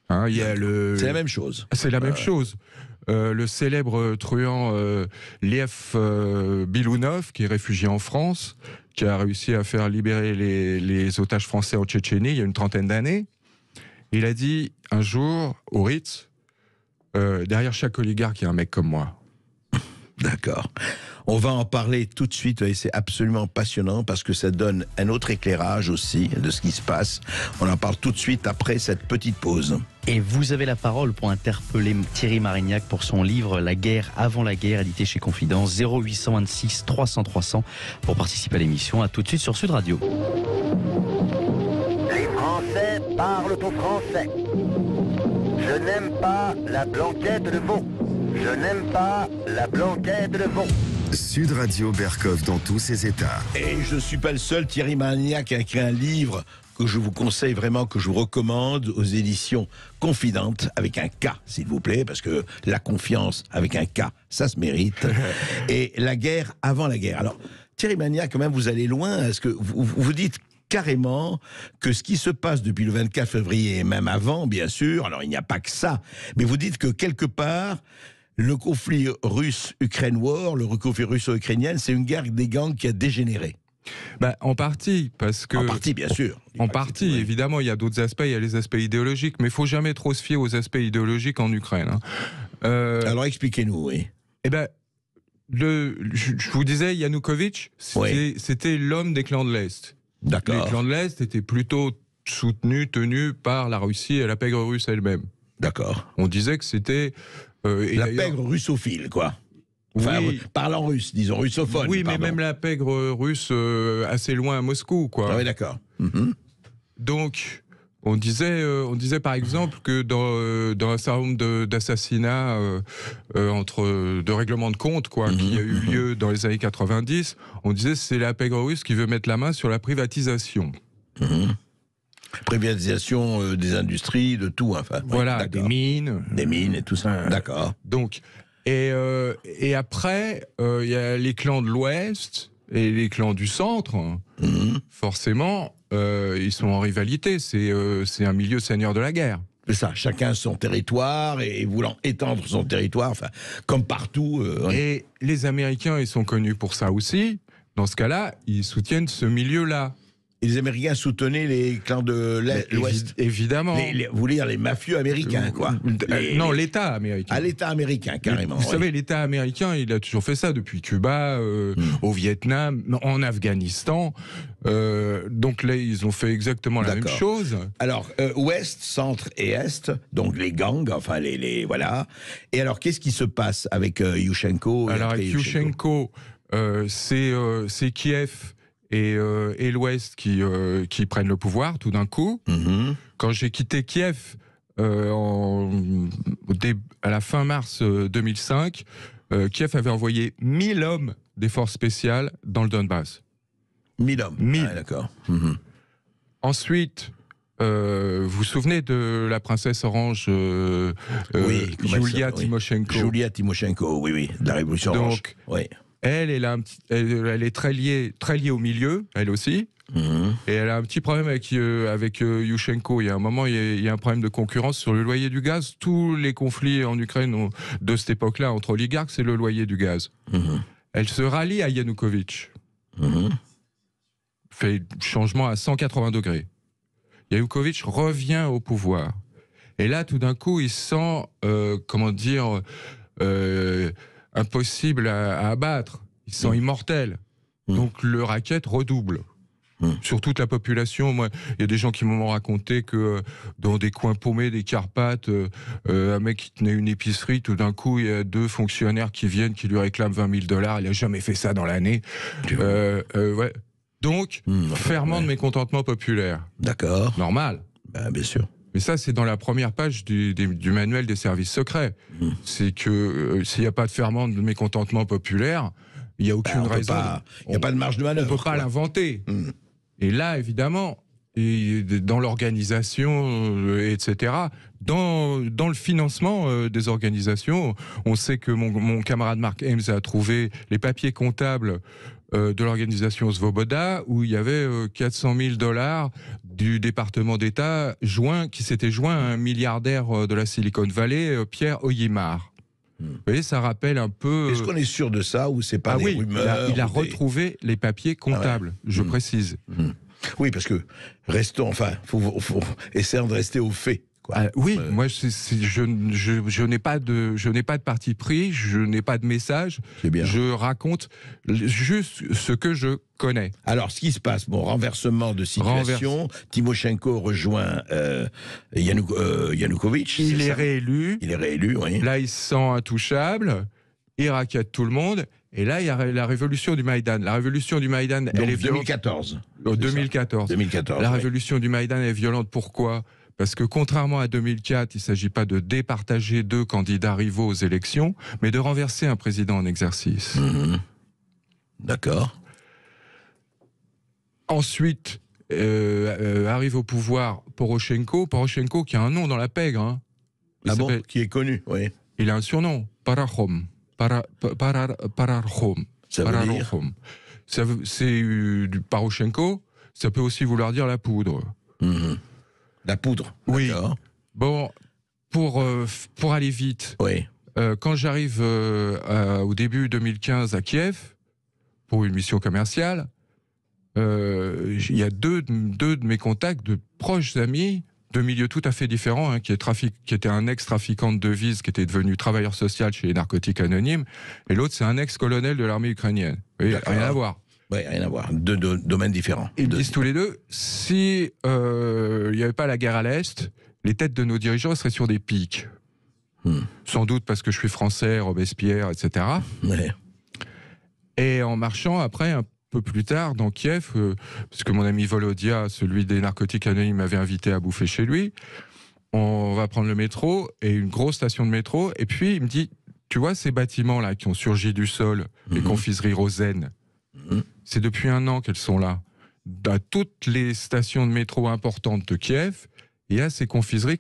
Hein, C'est la même chose. C'est la même chose. Le célèbre truand Liev Bilounov, qui est réfugié en France, qui a réussi à faire libérer les otages français en Tchétchénie il y a une trentaine d'années, il a dit un jour au Ritz, derrière chaque oligarque, il y a un mec comme moi. D'accord. On va en parler tout de suite, et c'est absolument passionnant parce que ça donne un autre éclairage aussi de ce qui se passe. On en parle tout de suite après cette petite pause. Et vous avez la parole pour interpeller Thierry Marignac pour son livre La guerre avant la guerre, édité chez Confidence. 0826 300 300 pour participer à l'émission. À tout de suite sur Sud Radio. Les Français parlent au français. Je n'aime pas la blanquette de veau. Je n'aime pas la blanquette de veau. Sud Radio Berkov dans tous ses états. Et je ne suis pas le seul, Thierry Marignac a écrit un livre que je vous conseille vraiment, que je vous recommande, aux éditions Confidentes, avec un K, s'il vous plaît, parce que la confiance avec un K, ça se mérite. Et la guerre avant la guerre. Alors, Thierry Marignac, quand même, vous allez loin, est-ce que vous dites carrément que ce qui se passe depuis le 24 février, et même avant, bien sûr, alors il n'y a pas que ça, mais vous dites que quelque part, le conflit russe-Ukraine-War, le conflit russo-ukrainien, c'est une guerre des gangs qui a dégénéré. En partie, parce que... En partie, bien sûr. En partie, évidemment, il y a d'autres aspects, il y a les aspects idéologiques, mais il ne faut jamais trop se fier aux aspects idéologiques en Ukraine. Alors expliquez-nous, oui. Je vous disais, Yanukovych, c'était l'homme des clans de l'Est. D'accord. Les clans de l'Est étaient plutôt tenus par la Russie et la pègre russe elle-même. D'accord. On disait que c'était... la pègre russophile, quoi. Enfin, oui. Parlant russe, disons, russophone. Oui, pardon. mais même la pègre russe assez loin à Moscou, quoi. Ah oui, d'accord. Donc, on disait par exemple que dans un certain nombre d'assassinats de règlements de compte, quoi, qui a eu lieu dans les années 90, on disait c'est la pègre russe qui veut mettre la main sur la privatisation. Privatisation des industries, de tout, enfin. Voilà, des mines. Des mines et tout ça. D'accord. Donc, et après, il y a les clans de l'Ouest et les clans du Centre. Forcément, ils sont en rivalité. C'est un milieu seigneur de la guerre. C'est ça, chacun son territoire et voulant étendre son territoire, enfin, comme partout. Et les Américains, ils sont connus pour ça aussi. Dans ce cas-là, ils soutiennent ce milieu-là. Et les Américains soutenaient les clans de l'Ouest. Évidemment. Vous voulez dire les mafieux américains, quoi. Non, l'État américain. Ah, l'État américain, carrément. Vous savez, l'État américain, il a toujours fait ça depuis Cuba, au Vietnam, en Afghanistan. Donc là, ils ont fait exactement la même chose. Alors, Ouest, Centre et Est, donc les gangs, enfin voilà. Et alors, qu'est-ce qui se passe avec Yushchenko? Alors, avec Yushchenko, c'est Kiev et l'Ouest qui prennent le pouvoir tout d'un coup. Quand j'ai quitté Kiev à la fin mars 2005, Kiev avait envoyé 1000 hommes des forces spéciales dans le Donbass. 1000 hommes. 1000. Ah, d'accord. Ensuite, vous vous souvenez de la princesse orange Yulia Tymoshenko? Yulia Tymoshenko, oui, de la Révolution orange. Donc, elle est très liée au milieu, elle aussi. Et elle a un petit problème avec Yushchenko. Il y a un moment, il y a un problème de concurrence sur le loyer du gaz. Tous les conflits en Ukraine de cette époque-là entre oligarques, c'est le loyer du gaz. Elle se rallie à Yanukovych. Fait changement à 180 degrés. Yanukovych revient au pouvoir. Et là, tout d'un coup, il sent, impossible à abattre. Il se sent immortel. Donc le racket redouble. Sur toute la population. Moi, il y a des gens qui m'ont raconté que dans des coins paumés des Carpates, un mec qui tenait une épicerie, tout d'un coup, il y a 2 fonctionnaires qui viennent, qui lui réclament $20 000. Il n'a jamais fait ça dans l'année. Donc, ferment de mécontentement populaire. D'accord. Normal. Bien sûr. Mais ça, c'est dans la première page du manuel des services secrets. C'est que s'il n'y a pas de ferment de mécontentement populaire, il n'y a aucune raison. Il n'y a pas de marge de manœuvre. On ne peut pas l'inventer. Et là, évidemment, et dans l'organisation, etc., dans le financement des organisations, on sait que mon camarade Mark Ames a trouvé les papiers comptables de l'organisation Svoboda, où il y avait 400 000 $ du département d'État qui s'était joint à un milliardaire de la Silicon Valley, Pierre Oyemar. Vous voyez, ça rappelle un peu... Est-ce qu'on est sûr de ça ou c'est pas des rumeurs? Il a retrouvé les papiers comptables, je précise. Oui, parce que faut essayer de rester au fait. Oui, moi je n'ai pas de parti pris, je n'ai pas de message. Je raconte juste ce que je connais. Alors, ce qui se passe, renversement de situation. Timoshenko rejoint Yanukovych. Il est réélu. Oui. Là, il se sent intouchable. Il raquette tout le monde. Et là, il y a la révolution du Maïdan. La révolution du Maïdan, elle est 2014. 2014. La révolution du Maïdan est violente. Pourquoi ? Parce que contrairement à 2004, il ne s'agit pas de départager 2 candidats rivaux aux élections, mais de renverser un président en exercice. D'accord. Ensuite, arrive au pouvoir Poroshenko. Poroshenko qui a un nom dans la pègre. Qui est connu, oui. Il a un surnom, Parachom. Parachom. Ça veut dire ? C'est du Poroshenko, ça peut aussi vouloir dire la poudre. La poudre. Oui. Bon, pour aller vite, quand j'arrive au début 2015 à Kiev, pour une mission commerciale, il y a deux de mes contacts, de proches amis, de milieux tout à fait différents, qui était un ex-trafiquant de devises, qui était devenu travailleur social chez les narcotiques anonymes, et l'autre, c'est un ex-colonel de l'armée ukrainienne. Oui, rien à voir. Oui, rien à voir. Deux domaines différents. Ils me disent tous les deux, si il n'y avait pas la guerre à l'Est, les têtes de nos dirigeants seraient sur des pics. Sans doute parce que je suis français, Robespierre, etc. Ouais. Et en marchant, après, un peu plus tard, dans Kiev, parce que mon ami Volodia, celui des narcotiques anonymes, m'avait invité à bouffer chez lui, on va prendre le métro, et une grosse station de métro, et puis il me dit, tu vois ces bâtiments-là qui ont surgi du sol, les confiseries Rosen, c'est depuis 1 an qu'elles sont là. À toutes les stations de métro importantes de Kiev, il y a ces confiseries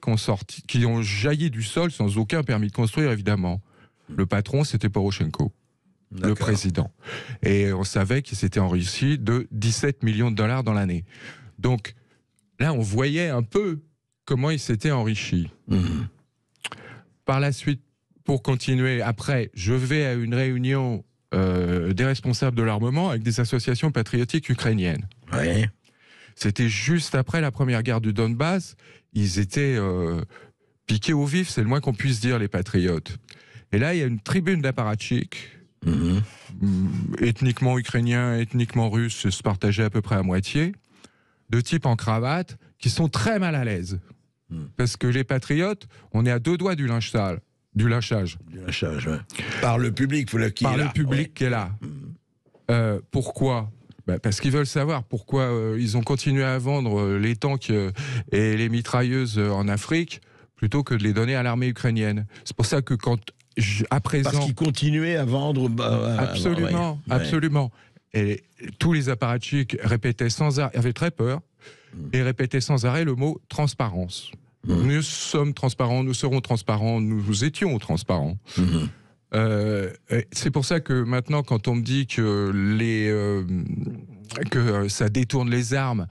qui ont jailli du sol sans aucun permis de construire, évidemment. Le patron, c'était Poroshenko, le président. Et on savait qu'il s'était enrichi de 17 millions de $ dans l'année. Donc là, on voyait un peu comment il s'était enrichi. Par la suite, pour continuer, après, je vais à une réunion des responsables de l'armement avec des associations patriotiques ukrainiennes. Oui. C'était juste après la première guerre du Donbass. Ils étaient piqués au vif, c'est le moins qu'on puisse dire, les patriotes. Et là, il y a une tribune d'apparatchiks, ethniquement ukrainiens, ethniquement russes, se partageaient à peu près à moitié, de types en cravate, qui sont très mal à l'aise. Parce que les patriotes, on est à 2 doigts du lynchage. Du lynchage, ouais. Par le public, qui est là. Pourquoi ? Parce qu'ils veulent savoir pourquoi ils ont continué à vendre les tanks et les mitrailleuses en Afrique plutôt que de les donner à l'armée ukrainienne. C'est pour ça que à présent... Parce qu'ils continuaient à vendre... Absolument. Et tous les apparatchiks répétaient sans arrêt, avaient très peur, et répétaient sans arrêt le mot transparence. Nous sommes transparents, nous serons transparents, nous étions transparents. C'est pour ça que maintenant, quand on me dit que ça détourne les armes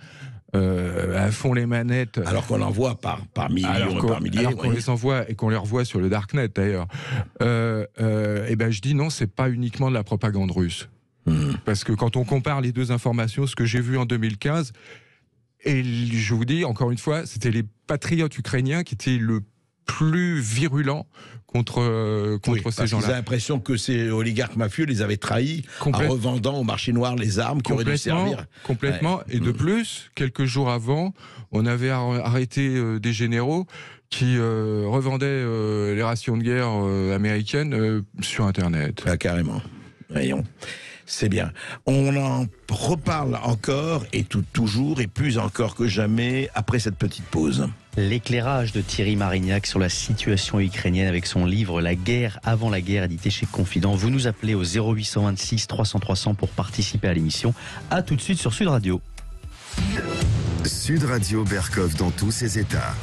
à fond les manettes... Alors qu'on en voit par millions, par milliers. Alors qu'on les envoie et qu'on les revoit sur le Darknet, d'ailleurs. Je dis non, c'est pas uniquement de la propagande russe. Parce que quand on compare les 2 informations, ce que j'ai vu en 2015... Et je vous dis, encore une fois, c'était les patriotes ukrainiens qui étaient le plus virulents contre ces gens-là. Ils ont l'impression que ces oligarques mafieux les avaient trahis en revendant au marché noir les armes qui auraient dû servir. Complètement. Ouais. Et de plus, quelques jours avant, on avait arrêté des généraux qui revendaient les rations de guerre américaines sur Internet. Ah, carrément. Voyons. C'est bien. On en reparle encore, et toujours, et plus encore que jamais, après cette petite pause. L'éclairage de Thierry Marignac sur la situation ukrainienne avec son livre La guerre avant la guerre, édité chez Confident. Vous nous appelez au 0826 300 300 pour participer à l'émission. A tout de suite sur Sud Radio. Sud Radio Berkov dans tous ses états.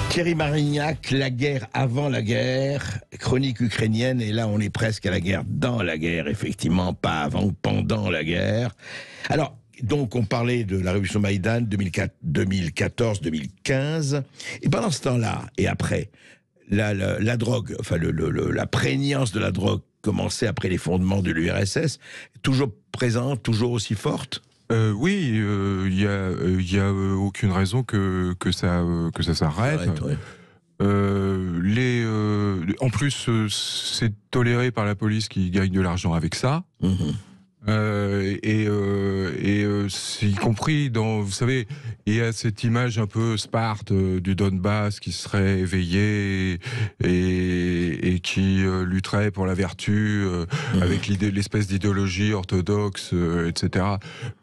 Thierry Marignac, la guerre avant la guerre, chronique ukrainienne, et là on est presque à la guerre dans la guerre, effectivement, pas avant ou pendant la guerre. Alors, donc on parlait de la révolution Maïdan 2014-2015, et pendant ce temps-là, et après, la drogue, enfin la prégnance de la drogue commençait après l'effondrement de l'URSS, toujours présente, toujours aussi forte? Oui, il y a aucune raison que ça s'arrête. Ouais. En plus, c'est toléré par la police qui gagne de l'argent avec ça. Y compris dans, vous savez, il y a cette image un peu Sparte du Donbass qui serait éveillé et qui lutterait pour la vertu avec l'espèce d'idéologie orthodoxe, etc.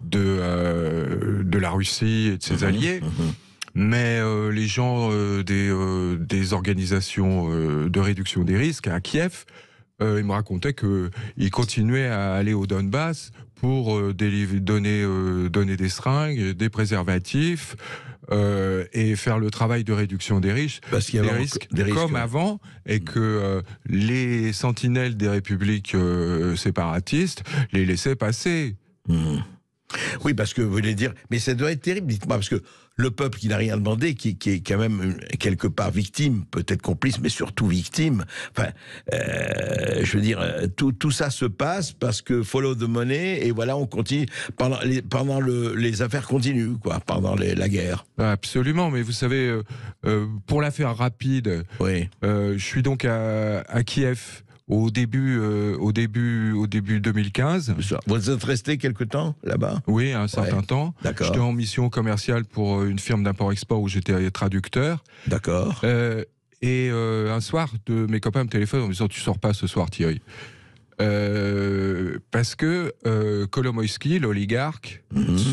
de la Russie et de ses alliés. Mais les gens des organisations de réduction des risques à Kiev, ils me racontaient qu'ils continuaient à aller au Donbass pour donner des seringues, des préservatifs et faire le travail de réduction des risques, comme avant, et que les sentinelles des républiques séparatistes les laissaient passer. Oui, parce que vous voulez dire, mais ça doit être terrible, dites-moi, parce que le peuple qui n'a rien demandé, qui est quand même quelque part victime, peut-être complice, mais surtout victime, enfin, je veux dire, tout ça se passe parce que follow the money, et voilà, on continue, pendant les affaires continuent, quoi, pendant la guerre. Absolument, mais vous savez, pour la faire rapide, oui. Je suis donc à Kiev, au début 2015. Vous êtes resté quelque temps là-bas? Oui, un certain temps. D'accord. J'étais en mission commerciale pour une firme d'import-export où j'étais traducteur. D'accord. Un soir, mes copains me téléphonent en me disant « Tu sors pas ce soir, Thierry ». Parce que Kolomoïski, l'oligarque,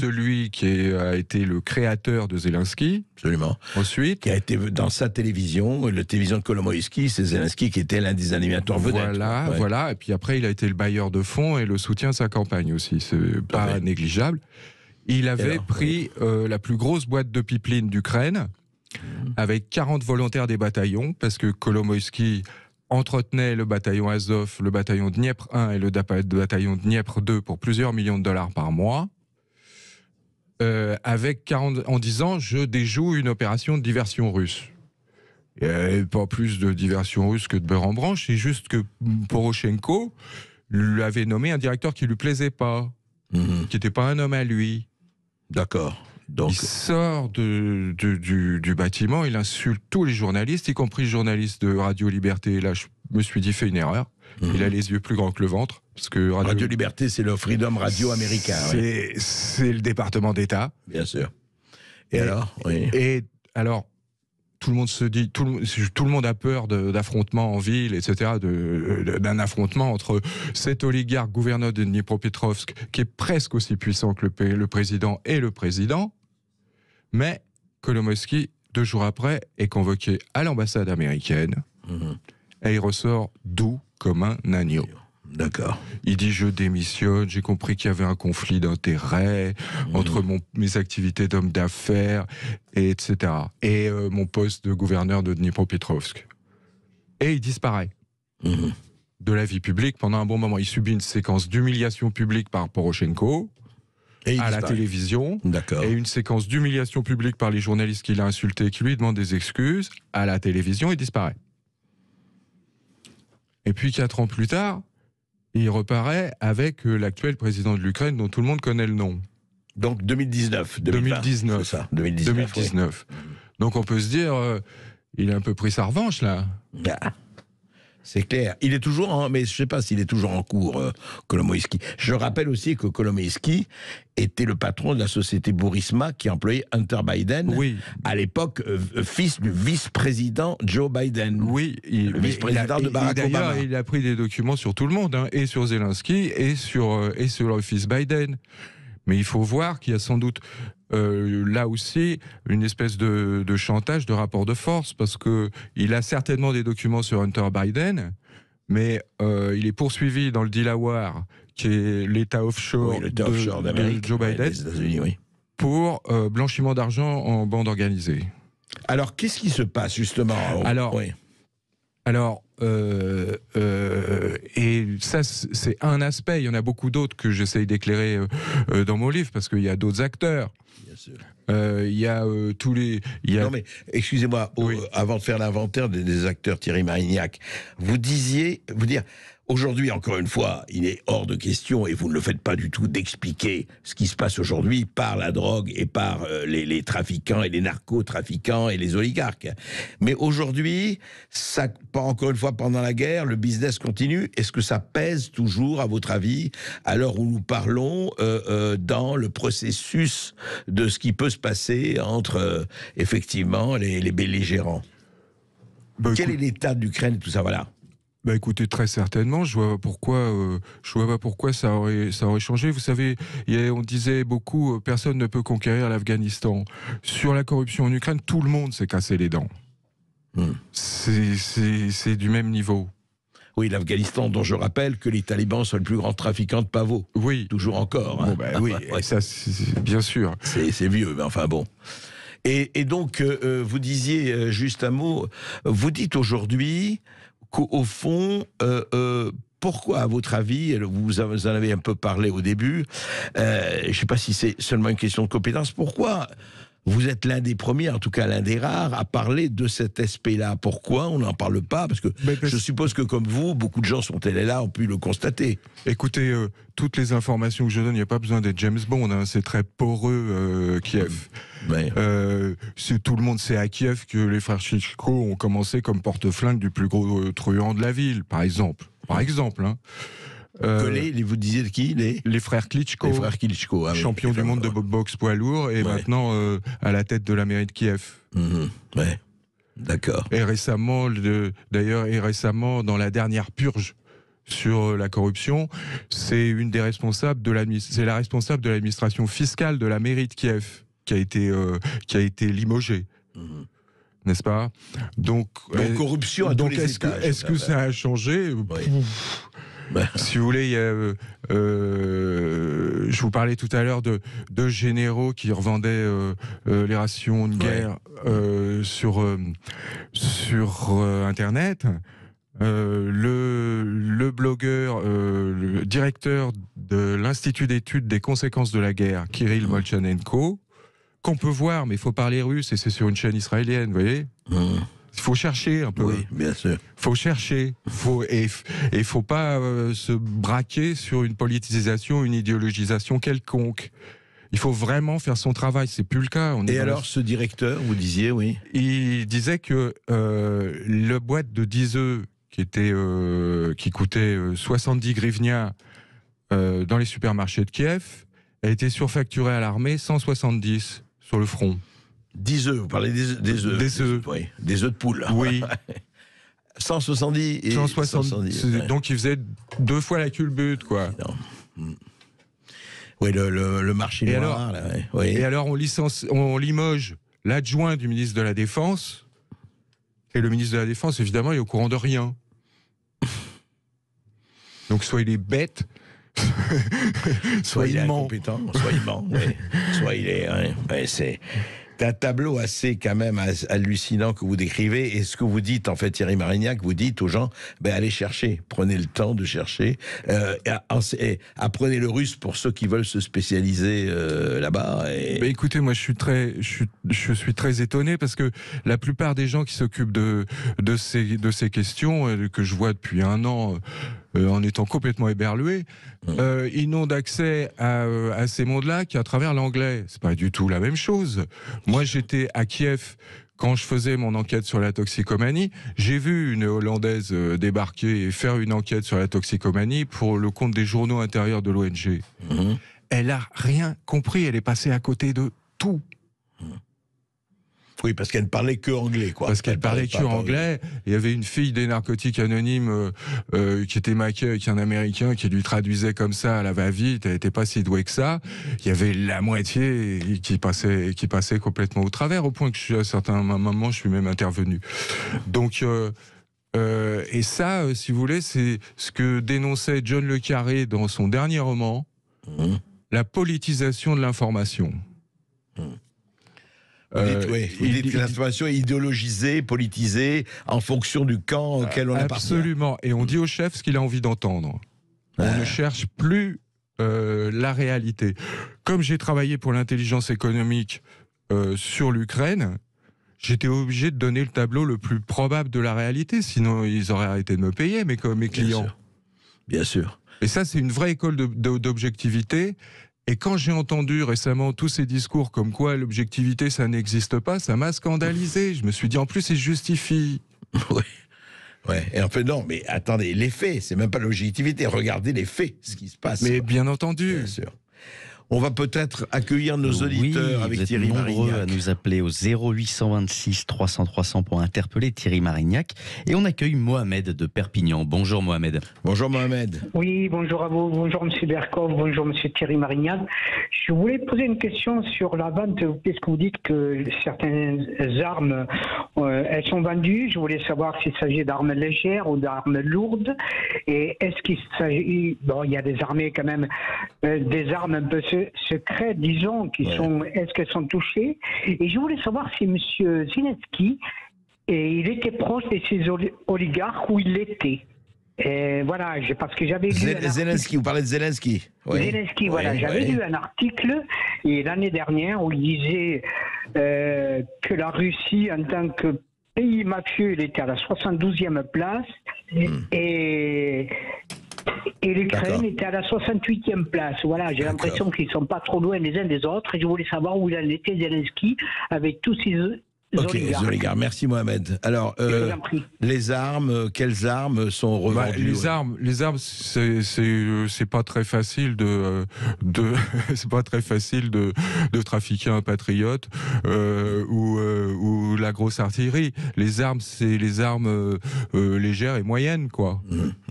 celui qui a été le créateur de Zelensky, absolument, ensuite, qui a été dans sa télévision, la télévision de Kolomoïski, c'est Zelensky qui était l'un des animateurs vedettes. Voilà, et puis après il a été le bailleur de fonds et le soutien de sa campagne aussi, c'est pas négligeable. Il avait pris la plus grosse boîte de pipeline d'Ukraine, avec 40 volontaires des bataillons, parce que Kolomoïski entretenait le bataillon Azov, le bataillon Dniepr 1 et le bataillon Dniepr 2 pour plusieurs millions de dollars par mois, avec 40, en disant « je déjoue une opération de diversion russe ». Il n'y avait pas plus de diversion russe que de beurre en branche, c'est juste que Poroshenko lui avait nommé un directeur qui ne lui plaisait pas, qui n'était pas un homme à lui. D'accord. Donc... Il sort du bâtiment, il insulte tous les journalistes, y compris le journaliste de Radio Liberté. Et là, je me suis dit, fait une erreur. Il a les yeux plus grands que le ventre. Parce que Radio Liberté, c'est le Freedom Radio américain. C'est le département d'État. Bien sûr. Et alors Et alors, tout le monde se dit, tout le monde a peur d'affrontements en ville, etc., d'un affrontement entre cet oligarque gouverneur de Dnipropetrovsk, qui est presque aussi puissant que le président et le président, mais Kolomoïski, 2 jours après, est convoqué à l'ambassade américaine, et il ressort doux comme un agneau. D'accord. Il dit « je démissionne, j'ai compris qu'il y avait un conflit d'intérêts entre mes activités d'homme d'affaires, etc. Et mon poste de gouverneur de Dnipropetrovsk. » Et il disparaît de la vie publique pendant un bon moment. Il subit une séquence d'humiliation publique par Poroshenko à la télévision, et une séquence d'humiliation publique par les journalistes qui l'a insulté, qui lui demandent des excuses à la télévision, il disparaît. Et puis 4 ans plus tard, il reparaît avec l'actuel président de l'Ukraine dont tout le monde connaît le nom. Donc 2019. 2019. C'est ça, 2019. Oui. Donc on peut se dire, il a un peu pris sa revanche là. C'est clair. Il est toujours mais je ne sais pas s'il est toujours en cours, Kolomoïski. Je rappelle aussi que Kolomoïski était le patron de la société Burisma qui employait Hunter Biden, à l'époque fils du vice-président Joe Biden. Oui, le vice-président de Barack Obama. D'ailleurs, il a pris des documents sur tout le monde, et sur Zelensky, et sur le fils Biden. Mais il faut voir qu'il y a sans doute là aussi une espèce de chantage, de rapport de force, parce que il a certainement des documents sur Hunter Biden, mais il est poursuivi dans le Delaware, qui est l'État offshore, de Joe Biden, des États-Unis, oui. pour blanchiment d'argent en bande organisée. Alors, qu'est-ce qui se passe justement? Et ça, c'est un aspect. Il y en a beaucoup d'autres que j'essaye d'éclairer dans mon livre, parce qu'il y a d'autres acteurs. Bien sûr. Il y a tous les... Non mais, excusez-moi, avant de faire l'inventaire des acteurs, Thierry Marignac, vous dire, aujourd'hui, encore une fois, il est hors de question, et vous ne le faites pas du tout, d'expliquer ce qui se passe aujourd'hui par la drogue et par les trafiquants et les narcotrafiquants et les oligarques. Mais aujourd'hui, ça, encore une fois, pendant la guerre, le business continue. Est-ce que ça pèse toujours, à votre avis, à l'heure où nous parlons, dans le processus de ce qui peut se passer entre, effectivement, les belligérants? Quel est l'état d'Ukraine et tout ça, voilà. Bah écoutez, très certainement, je vois pas pourquoi ça aurait changé. Vous savez, on disait beaucoup, personne ne peut conquérir l'Afghanistan. Sur la corruption en Ukraine, tout le monde s'est cassé les dents. C'est du même niveau. Oui, l'Afghanistan, dont je rappelle que les talibans sont le plus grand trafiquant de pavots. Oui. Toujours encore. Hein. Bon, oui, ça, bien sûr. C'est vieux, mais enfin bon. Et donc, vous disiez juste un mot, vous dites aujourd'hui qu'au fond, pourquoi, à votre avis, vous en avez un peu parlé au début, je ne sais pas si c'est seulement une question de compétence, pourquoi vous êtes l'un des premiers, en tout cas l'un des rares, à parler de cet aspect-là? Pourquoi on n'en parle pas? Parce que je suppose que, comme vous, beaucoup de gens sont allés là, ont pu le constater. Écoutez, toutes les informations que je donne, il n'y a pas besoin d'être James Bond, hein, c'est très poreux, Kiev. Ouais. Tout le monde sait à Kiev que les frères Klitschko ont commencé comme porte-flingue du plus gros truand de la ville, par exemple. Hein. Vous disiez de qui? Les frères Klitschko. Les frères Klitschko, ah oui. Champion du monde de boxe poids lourd, et maintenant à la tête de la mairie de Kiev. Ouais, d'accord. Et récemment, dans la dernière purge sur la corruption, c'est la responsable de l'administration fiscale de la mairie de Kiev qui a été limogée. N'est-ce pas? Donc corruption à tous les étages. Est-ce que ça a changé? Si vous voulez, je vous parlais tout à l'heure de généraux qui revendaient les rations de guerre sur Internet. Le blogueur, le directeur de l'Institut d'études des conséquences de la guerre, Kirill Molchanenko, qu'on peut voir, mais il faut parler russe et c'est sur une chaîne israélienne, vous voyez. Il faut chercher un peu. Oui, bien sûr. Il faut chercher. Et il ne faut pas se braquer sur une politisation, une idéologisation quelconque. Il faut vraiment faire son travail. C'est plus le cas. Et alors, ce directeur, vous disiez, oui. Il disait que le boîte de 10 œufs qui coûtait 70 grivnia dans les supermarchés de Kiev a été surfacturé à l'armée 170 sur le front. 10 œufs, vous parlez des œufs. Des œufs. Oui, des œufs de poule. Oui. 170 et 170. Ouais. Donc il faisait 2 fois la culbute, quoi. Oui, le marché noir. Et alors on limoge l'adjoint du ministre de la Défense, et le ministre de la Défense, évidemment, est au courant de rien. Donc soit il est bête, soit il est incompétent, soit il ment, soit il est... c'est un tableau assez quand même hallucinant que vous décrivez, et ce que vous dites en fait, Thierry Marignac, vous dites aux gens, allez chercher, prenez le temps de chercher, apprenez le russe pour ceux qui veulent se spécialiser là-bas. Écoutez, moi je suis très étonné, parce que la plupart des gens qui s'occupent de ces questions, que je vois depuis 1 an, en étant complètement éberlués, ils n'ont d'accès à ces mondes-là qu'à travers l'anglais. C'est pas du tout la même chose. Moi, j'étais à Kiev quand je faisais mon enquête sur la toxicomanie. J'ai vu une Hollandaise débarquer et faire une enquête sur la toxicomanie pour le compte des journaux intérieurs de l'ONG. Elle a rien compris. Elle est passée à côté de tout. Oui, parce qu'elle ne parlait que anglais, quoi. Parce qu'elle parlait que anglais. Il y avait une fille des narcotiques anonymes qui était maquée avec un Américain qui lui traduisait comme ça à la va-vite. Elle n'était pas si douée que ça. Il y avait la moitié qui passait complètement au travers, au point que à certains moments, je suis même intervenu. Donc, et ça, si vous voulez, c'est ce que dénonçait John le Carré dans son dernier roman, la politisation de l'information. Vous dites que l'information est idéologisée, politisée, en fonction du camp auquel on appartient. Absolument. Et on dit au chef ce qu'il a envie d'entendre. On ne cherche plus la réalité. Comme j'ai travaillé pour l'intelligence économique sur l'Ukraine, j'étais obligé de donner le tableau le plus probable de la réalité, sinon ils auraient arrêté de me payer, mes clients. Bien sûr. Et ça, c'est une vraie école d'objectivité. Et quand j'ai entendu récemment tous ces discours comme quoi l'objectivité, ça n'existe pas, ça m'a scandalisé. Je me suis dit, en plus, il justifie. Oui. Ouais. Et en fait, non, mais attendez, les faits, c'est même pas l'objectivité. Regardez les faits, ce qui se passe. Mais bien entendu. Bien sûr. On va peut-être accueillir nos auditeurs avec Thierry Marignac. Vous êtes nombreux à nous appeler au 0826 300 300 pour interpeller Thierry Marignac. Et on accueille Mohamed de Perpignan. Bonjour Mohamed. Bonjour Mohamed. Oui, bonjour à vous. Bonjour Monsieur Berkov. Bonjour Monsieur Thierry Marignac. Je voulais poser une question sur la vente, puisque vous dites que certaines armes, elles sont vendues. Je voulais savoir s'il s'agit d'armes légères ou d'armes lourdes. Et est-ce qu'il s'agit... Bon, il y a des armées quand même, des armes un peu secrètes, disons, qui sont... Est-ce qu'elles sont touchées? Et je voulais savoir si Monsieur Zelensky, il était proche de ces oligarques ou il l'était. Et voilà, parce que j'avais lu... Zelensky, vous parlez de Zelensky. Zelensky, voilà. J'avais lu un article l'année dernière où il disait que la Russie, en tant que pays mafieux, il était à la 72e place et l'Ukraine était à la 68e place. Voilà, j'ai l'impression qu'ils ne sont pas trop loin les uns des autres et je voulais savoir où il en était Zelensky avec tous ces... les oligarques. Merci Mohamed. Alors, les armes, quelles armes sont revendues? Les armes, c'est pas très facile c'est pas très facile de trafiquer un patriote ou la grosse artillerie. Les armes, c'est les armes légères et moyennes, quoi.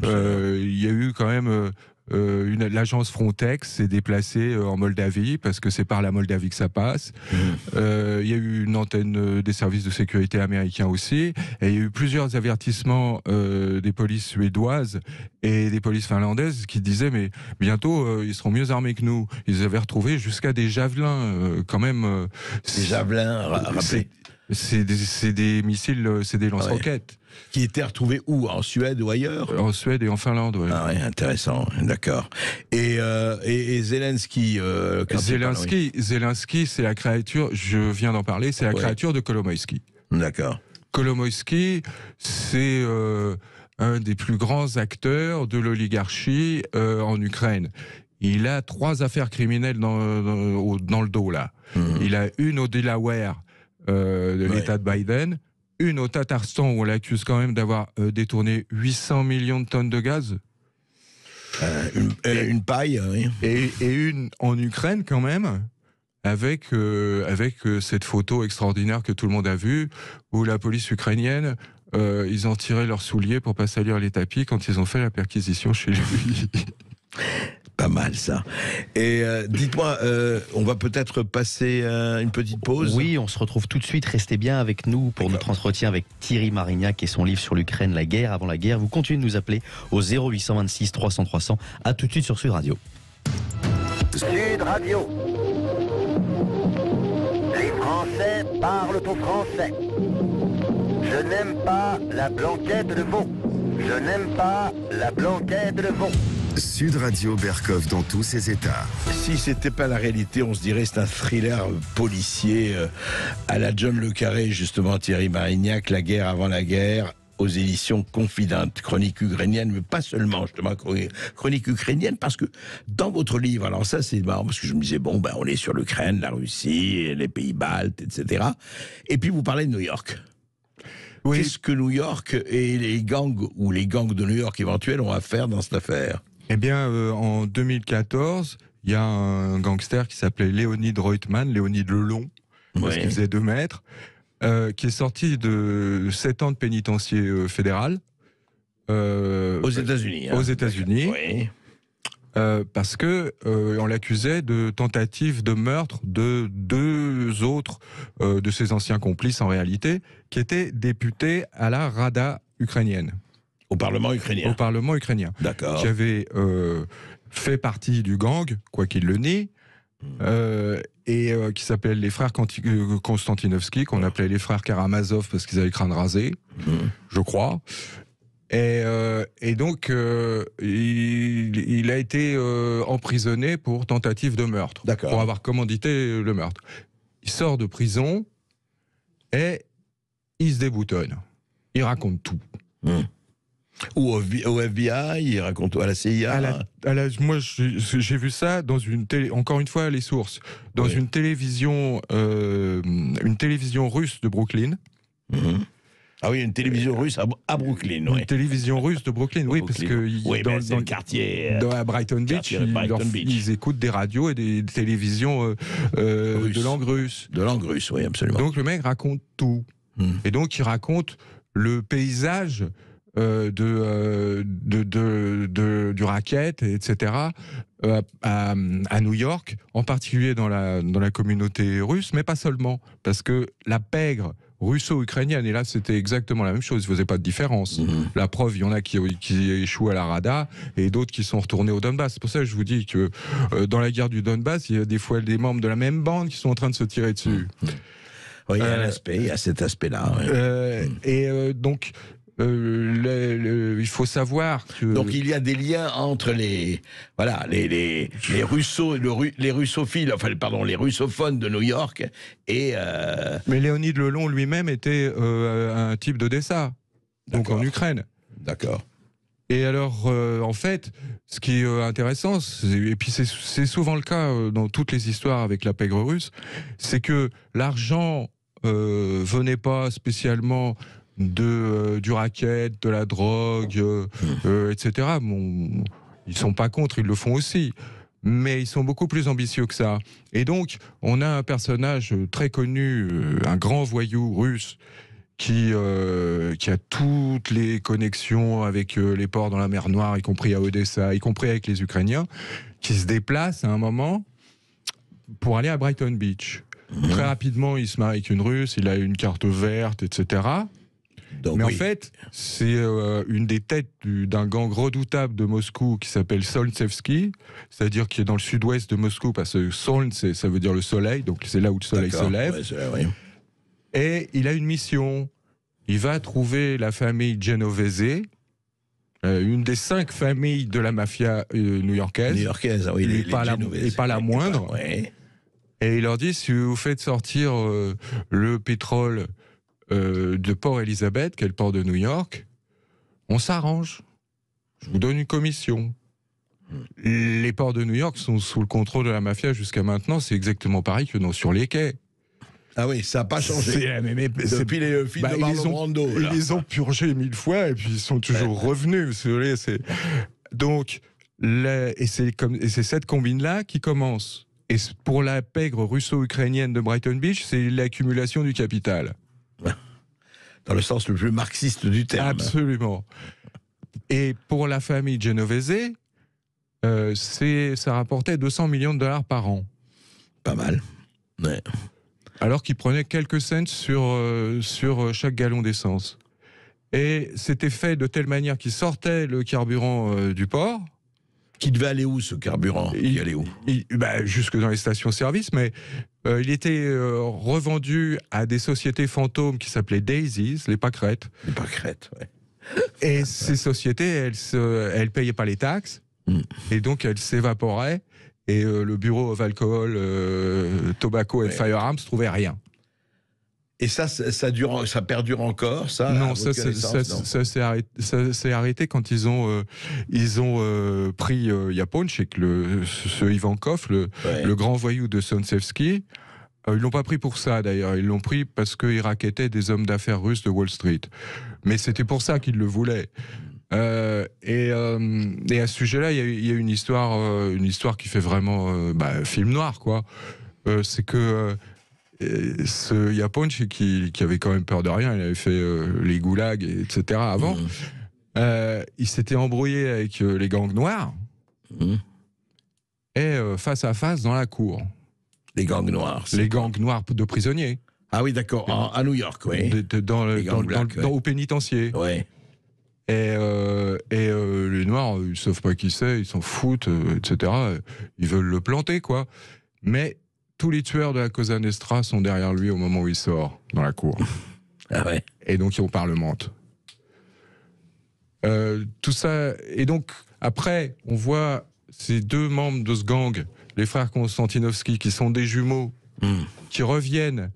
Il y a eu quand même l'agence Frontex s'est déplacée en Moldavie parce que c'est par la Moldavie que ça passe. Il y a eu une antenne des services de sécurité américains aussi. Et il y a eu plusieurs avertissements des polices suédoises et des polices finlandaises qui disaient mais bientôt ils seront mieux armés que nous. Ils avaient retrouvé jusqu'à des javelins quand même. Des javelins, rappelez. C'est des missiles, c'est des lance-roquettes. Qui étaient retrouvés où? En Suède ou ailleurs? En Suède et en Finlande, oui. Ah ouais, intéressant, d'accord. Et Zelensky... Zelensky, c'est la créature, je viens d'en parler, c'est la créature de Kolomoïski. D'accord. Kolomoïski, c'est un des plus grands acteurs de l'oligarchie en Ukraine. Il a 3 affaires criminelles dans le dos, là. Il a une au Delaware de l'État de Biden, une au Tatarstan où on l'accuse quand même d'avoir détourné 800 millions de tonnes de gaz. Une paille, oui. Et une en Ukraine quand même, avec cette photo extraordinaire que tout le monde a vue, où la police ukrainienne, ils ont tiré leurs souliers pour pas salir les tapis quand ils ont fait la perquisition chez lui. Pas mal ça. Et dites-moi, on va peut-être passer une petite pause. Oui, on se retrouve tout de suite. Restez bien avec nous pour notre entretien avec Thierry Marignac et son livre sur l'Ukraine, La guerre avant la guerre. Vous continuez de nous appeler au 0826 300 300. À tout de suite sur Sud Radio. Sud Radio. Les Français parlent au français. Je n'aime pas la blanquette de veau. Je n'aime pas la blanquette de veau. Sud Radio Berkov dans tous ses états. Si c'était pas la réalité, on se dirait c'est un thriller policier à la John le Carré, justement, Thierry Marignac, La guerre avant la guerre, aux éditions Confidente, chronique ukrainienne, mais pas seulement, justement, chronique ukrainienne, parce que dans votre livre, alors ça c'est marrant, parce que je me disais, bon, ben on est sur l'Ukraine, la Russie, les pays baltes, etc. Et puis vous parlez de New York. Oui. Qu'est-ce que New York et les gangs, ou les gangs de New York éventuels, ont à faire dans cette affaire? Eh bien, en 2014, il y a un gangster qui s'appelait Léonid Reutemann, Léonid le Long, parce qu'il faisait 2 mètres. qui est sorti de 7 ans de pénitencier fédéral. Aux États-Unis. Aux États-Unis. Oui. Parce que on l'accusait de tentative de meurtre de 2 autres de ses anciens complices en réalité, qui étaient députés à la Rada ukrainienne. Au Parlement ukrainien. Au Parlement ukrainien. D'accord. Qui avait fait partie du gang, quoi qu'il le nie, et qui s'appelait les frères Konstantinovski, qu'on appelait les frères Karamazov parce qu'ils avaient le crâne rasé, je crois. Et donc, il a été emprisonné pour tentative de meurtre, pour avoir commandité le meurtre. Il sort de prison et il se déboutonne. Il raconte tout. Ou au FBI, il raconte à la CIA. Moi, j'ai vu ça dans une télé. Encore une fois, les sources. Dans une télévision russe de Brooklyn. Ah oui, une télévision russe à Brooklyn. Une télévision russe de Brooklyn, oui, parce que dans le quartier. À Brighton Beach, ils écoutent des radios et des télévisions de langue russe. De langue russe, oui, absolument. Donc le mec raconte tout. Et donc il raconte le paysage du racket, etc., à New York, en particulier dans la communauté russe, mais pas seulement, parce que la pègre russo-ukrainienne, et là c'était exactement la même chose, il ne faisait pas de différence. La preuve, il y en a qui échouent à la Rada et d'autres qui sont retournés au Donbass. C'est pour ça que je vous dis que dans la guerre du Donbass, il y a des fois des membres de la même bande qui sont en train de se tirer dessus. Oui, il y a cet aspect-là. Donc, il faut savoir que... Donc il y a des liens entre les russophones de New York et... Mais Léonide Lelon lui-même était un type d'Odessa, donc en Ukraine. D'accord. Et alors, en fait, ce qui est intéressant, et puis c'est souvent le cas dans toutes les histoires avec la pègre russe, c'est que l'argent venait pas spécialement du racket, de la drogue, etc. Bon, ils sont pas contre, ils le font aussi. Mais ils sont beaucoup plus ambitieux que ça. Et donc, on a un personnage très connu, un grand voyou russe, qui a toutes les connexions avec les ports dans la mer Noire, y compris à Odessa, y compris avec les Ukrainiens, qui se déplace à un moment pour aller à Brighton Beach. Très rapidement, il se marie avec une Russe, il a une carte verte, etc. Donc, mais en fait, c'est une des têtes d'un gang redoutable de Moscou qui s'appelle Solntsevski, c'est-à-dire qui est dans le sud-ouest de Moscou, parce que Soln, ça veut dire le soleil, donc c'est là où le soleil se lève. Et il a une mission. Il va trouver la famille Genovese, une des 5 familles de la mafia new-yorkaise. New-yorkaise, oui. Et pas la moindre. Et il leur dit, si vous faites sortir le pétrole de Port Elizabeth, qui est le port de New York, on s'arrange. Je vous donne une commission. Les ports de New York sont sous le contrôle de la mafia jusqu'à maintenant. C'est exactement pareil que sur les quais. Ah oui, ça n'a pas changé. Depuis les films de Marlon Brando. Ils les ont purgés 1000 fois et puis ils sont toujours revenus. Donc, c'est cette combine-là qui commence. Et pour la pègre russo-ukrainienne de Brighton Beach, c'est l'accumulation du capital. Dans le sens le plus marxiste du terme. Absolument. Et pour la famille Genovese, ça rapportait $200 millions par an. Pas mal. Ouais. Alors qu'ils prenaient quelques cents sur chaque gallon d'essence. Et c'était fait de telle manière qu'ils sortaient le carburant du port. Qui devait aller où, ce carburant? Il allait où? Jusque dans les stations-service, mais il était revendu à des sociétés fantômes qui s'appelaient Daisies, les pâquerettes. Les pâquerettes, ouais. Et ces sociétés, elles payaient pas les taxes, et donc elles s'évaporaient, et le bureau of Alcohol, Tobacco and Firearms trouvait rien. Et ça perdure encore, ça? Non, ça s'est arrêté quand ils ont pris Yaponchik, ce Ivankov, le grand voyou de Solntsevski. Ils l'ont pas pris pour ça d'ailleurs, ils l'ont pris parce qu'il rackettait des hommes d'affaires russes de Wall Street. Mais c'était pour ça qu'ils le voulaient. Et à ce sujet-là, il y a une histoire qui fait vraiment film noir, quoi. C'est que ce Yaponchi qui avait quand même peur de rien, il avait fait les goulags, etc. avant, il s'était embrouillé avec les gangs noirs et face à face dans la cour. Les gangs noirs. Les gangs noirs de prisonniers. Ah oui, d'accord, à New York, oui. Au pénitencier. Oui. Et les Noirs, ils savent pas qui c'est, ils s'en foutent, etc. Ils veulent le planter, quoi. Mais tous les tueurs de la Cosa Nostra sont derrière lui au moment où il sort dans la cour. Ah ouais. Et donc, on parlemente. Tout ça. Et donc, après, on voit ces deux membres de ce gang, les frères Konstantinovski, qui sont des jumeaux, qui reviennent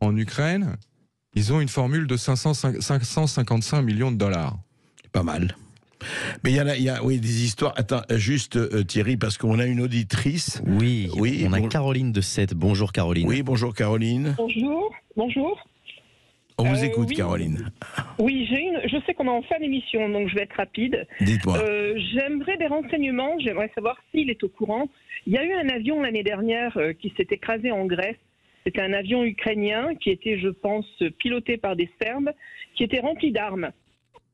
en Ukraine. Ils ont une formule de 555 millions de dollars. Pas mal. Mais il y a des histoires. Attends, juste Thierry, parce qu'on a une auditrice. Oui, on a Caroline de Sète. Bonjour Caroline. Oui, bonjour Caroline. Bonjour. On vous écoute, Caroline. Oui, je sais qu'on est en fin d'émission, donc je vais être rapide. Dites-moi. J'aimerais des renseignements, j'aimerais savoir s'il est au courant. Il y a eu un avion l'année dernière qui s'est écrasé en Grèce. C'était un avion ukrainien qui était, je pense, piloté par des Serbes, qui était rempli d'armes.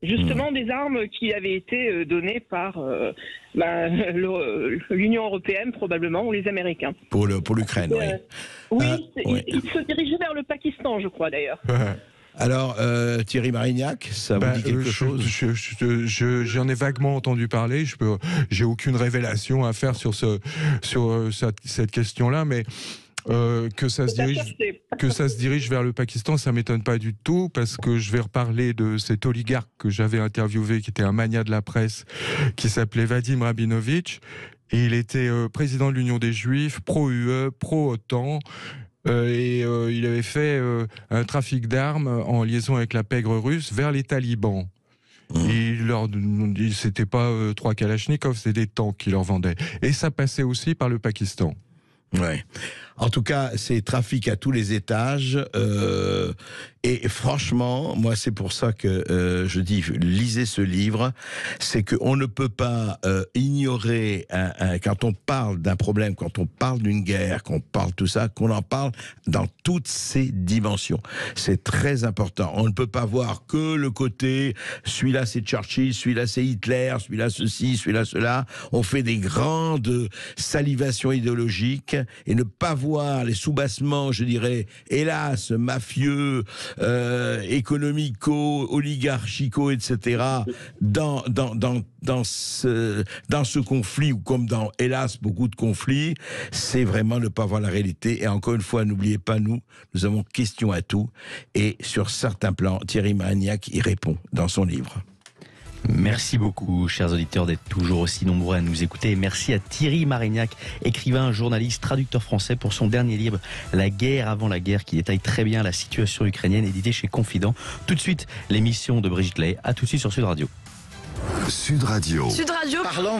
Justement, des armes qui avaient été données par l'Union européenne, probablement, ou les Américains. Pour l'Ukraine, oui. Oui, il se dirigeait vers le Pakistan, je crois, d'ailleurs. Alors, Thierry Marignac, ça vous dit quelque chose? J'en ai vaguement entendu parler. J'ai aucune révélation à faire sur cette question-là, mais que ça se dirige vers le Pakistan, ça m'étonne pas du tout, parce que je vais reparler de cet oligarque que j'avais interviewé, qui était un magnat de la presse, qui s'appelait Vadim Rabinovitch, et il était président de l'Union des Juifs, pro-UE, pro-OTAN. Il avait fait un trafic d'armes en liaison avec la pègre russe vers les talibans. C'était pas 3 Kalachnikov, c'était des tanks qu'il leur vendait. Et ça passait aussi par le Pakistan. Ouais. En tout cas, c'est trafic à tous les étages. Et franchement, moi, c'est pour ça que je dis, lisez ce livre. C'est qu'on ne peut pas ignorer, quand on parle d'un problème, quand on parle d'une guerre, qu'on parle tout ça, qu'on en parle dans toutes ses dimensions. C'est très important. On ne peut pas voir que le côté, celui-là c'est Churchill, celui-là c'est Hitler, celui-là ceci, celui-là cela. On fait des grandes salivations idéologiques et ne pas voir les soubassements, je dirais, hélas, mafieux, économico, oligarchico, etc., dans ce conflit, ou comme dans, hélas, beaucoup de conflits, c'est vraiment ne pas voir la réalité. Et encore une fois, n'oubliez pas, nous avons question à tout. Et sur certains plans, Thierry Marignac y répond dans son livre. Merci beaucoup, chers auditeurs, d'être toujours aussi nombreux à nous écouter. Et merci à Thierry Marignac, écrivain, journaliste, traducteur français, pour son dernier livre, La guerre avant la guerre, qui détaille très bien la situation ukrainienne, édité chez Confident. Tout de suite, l'émission de Brigitte Lay. À tout de suite sur Sud Radio. Sud Radio. Sud Radio. Parlons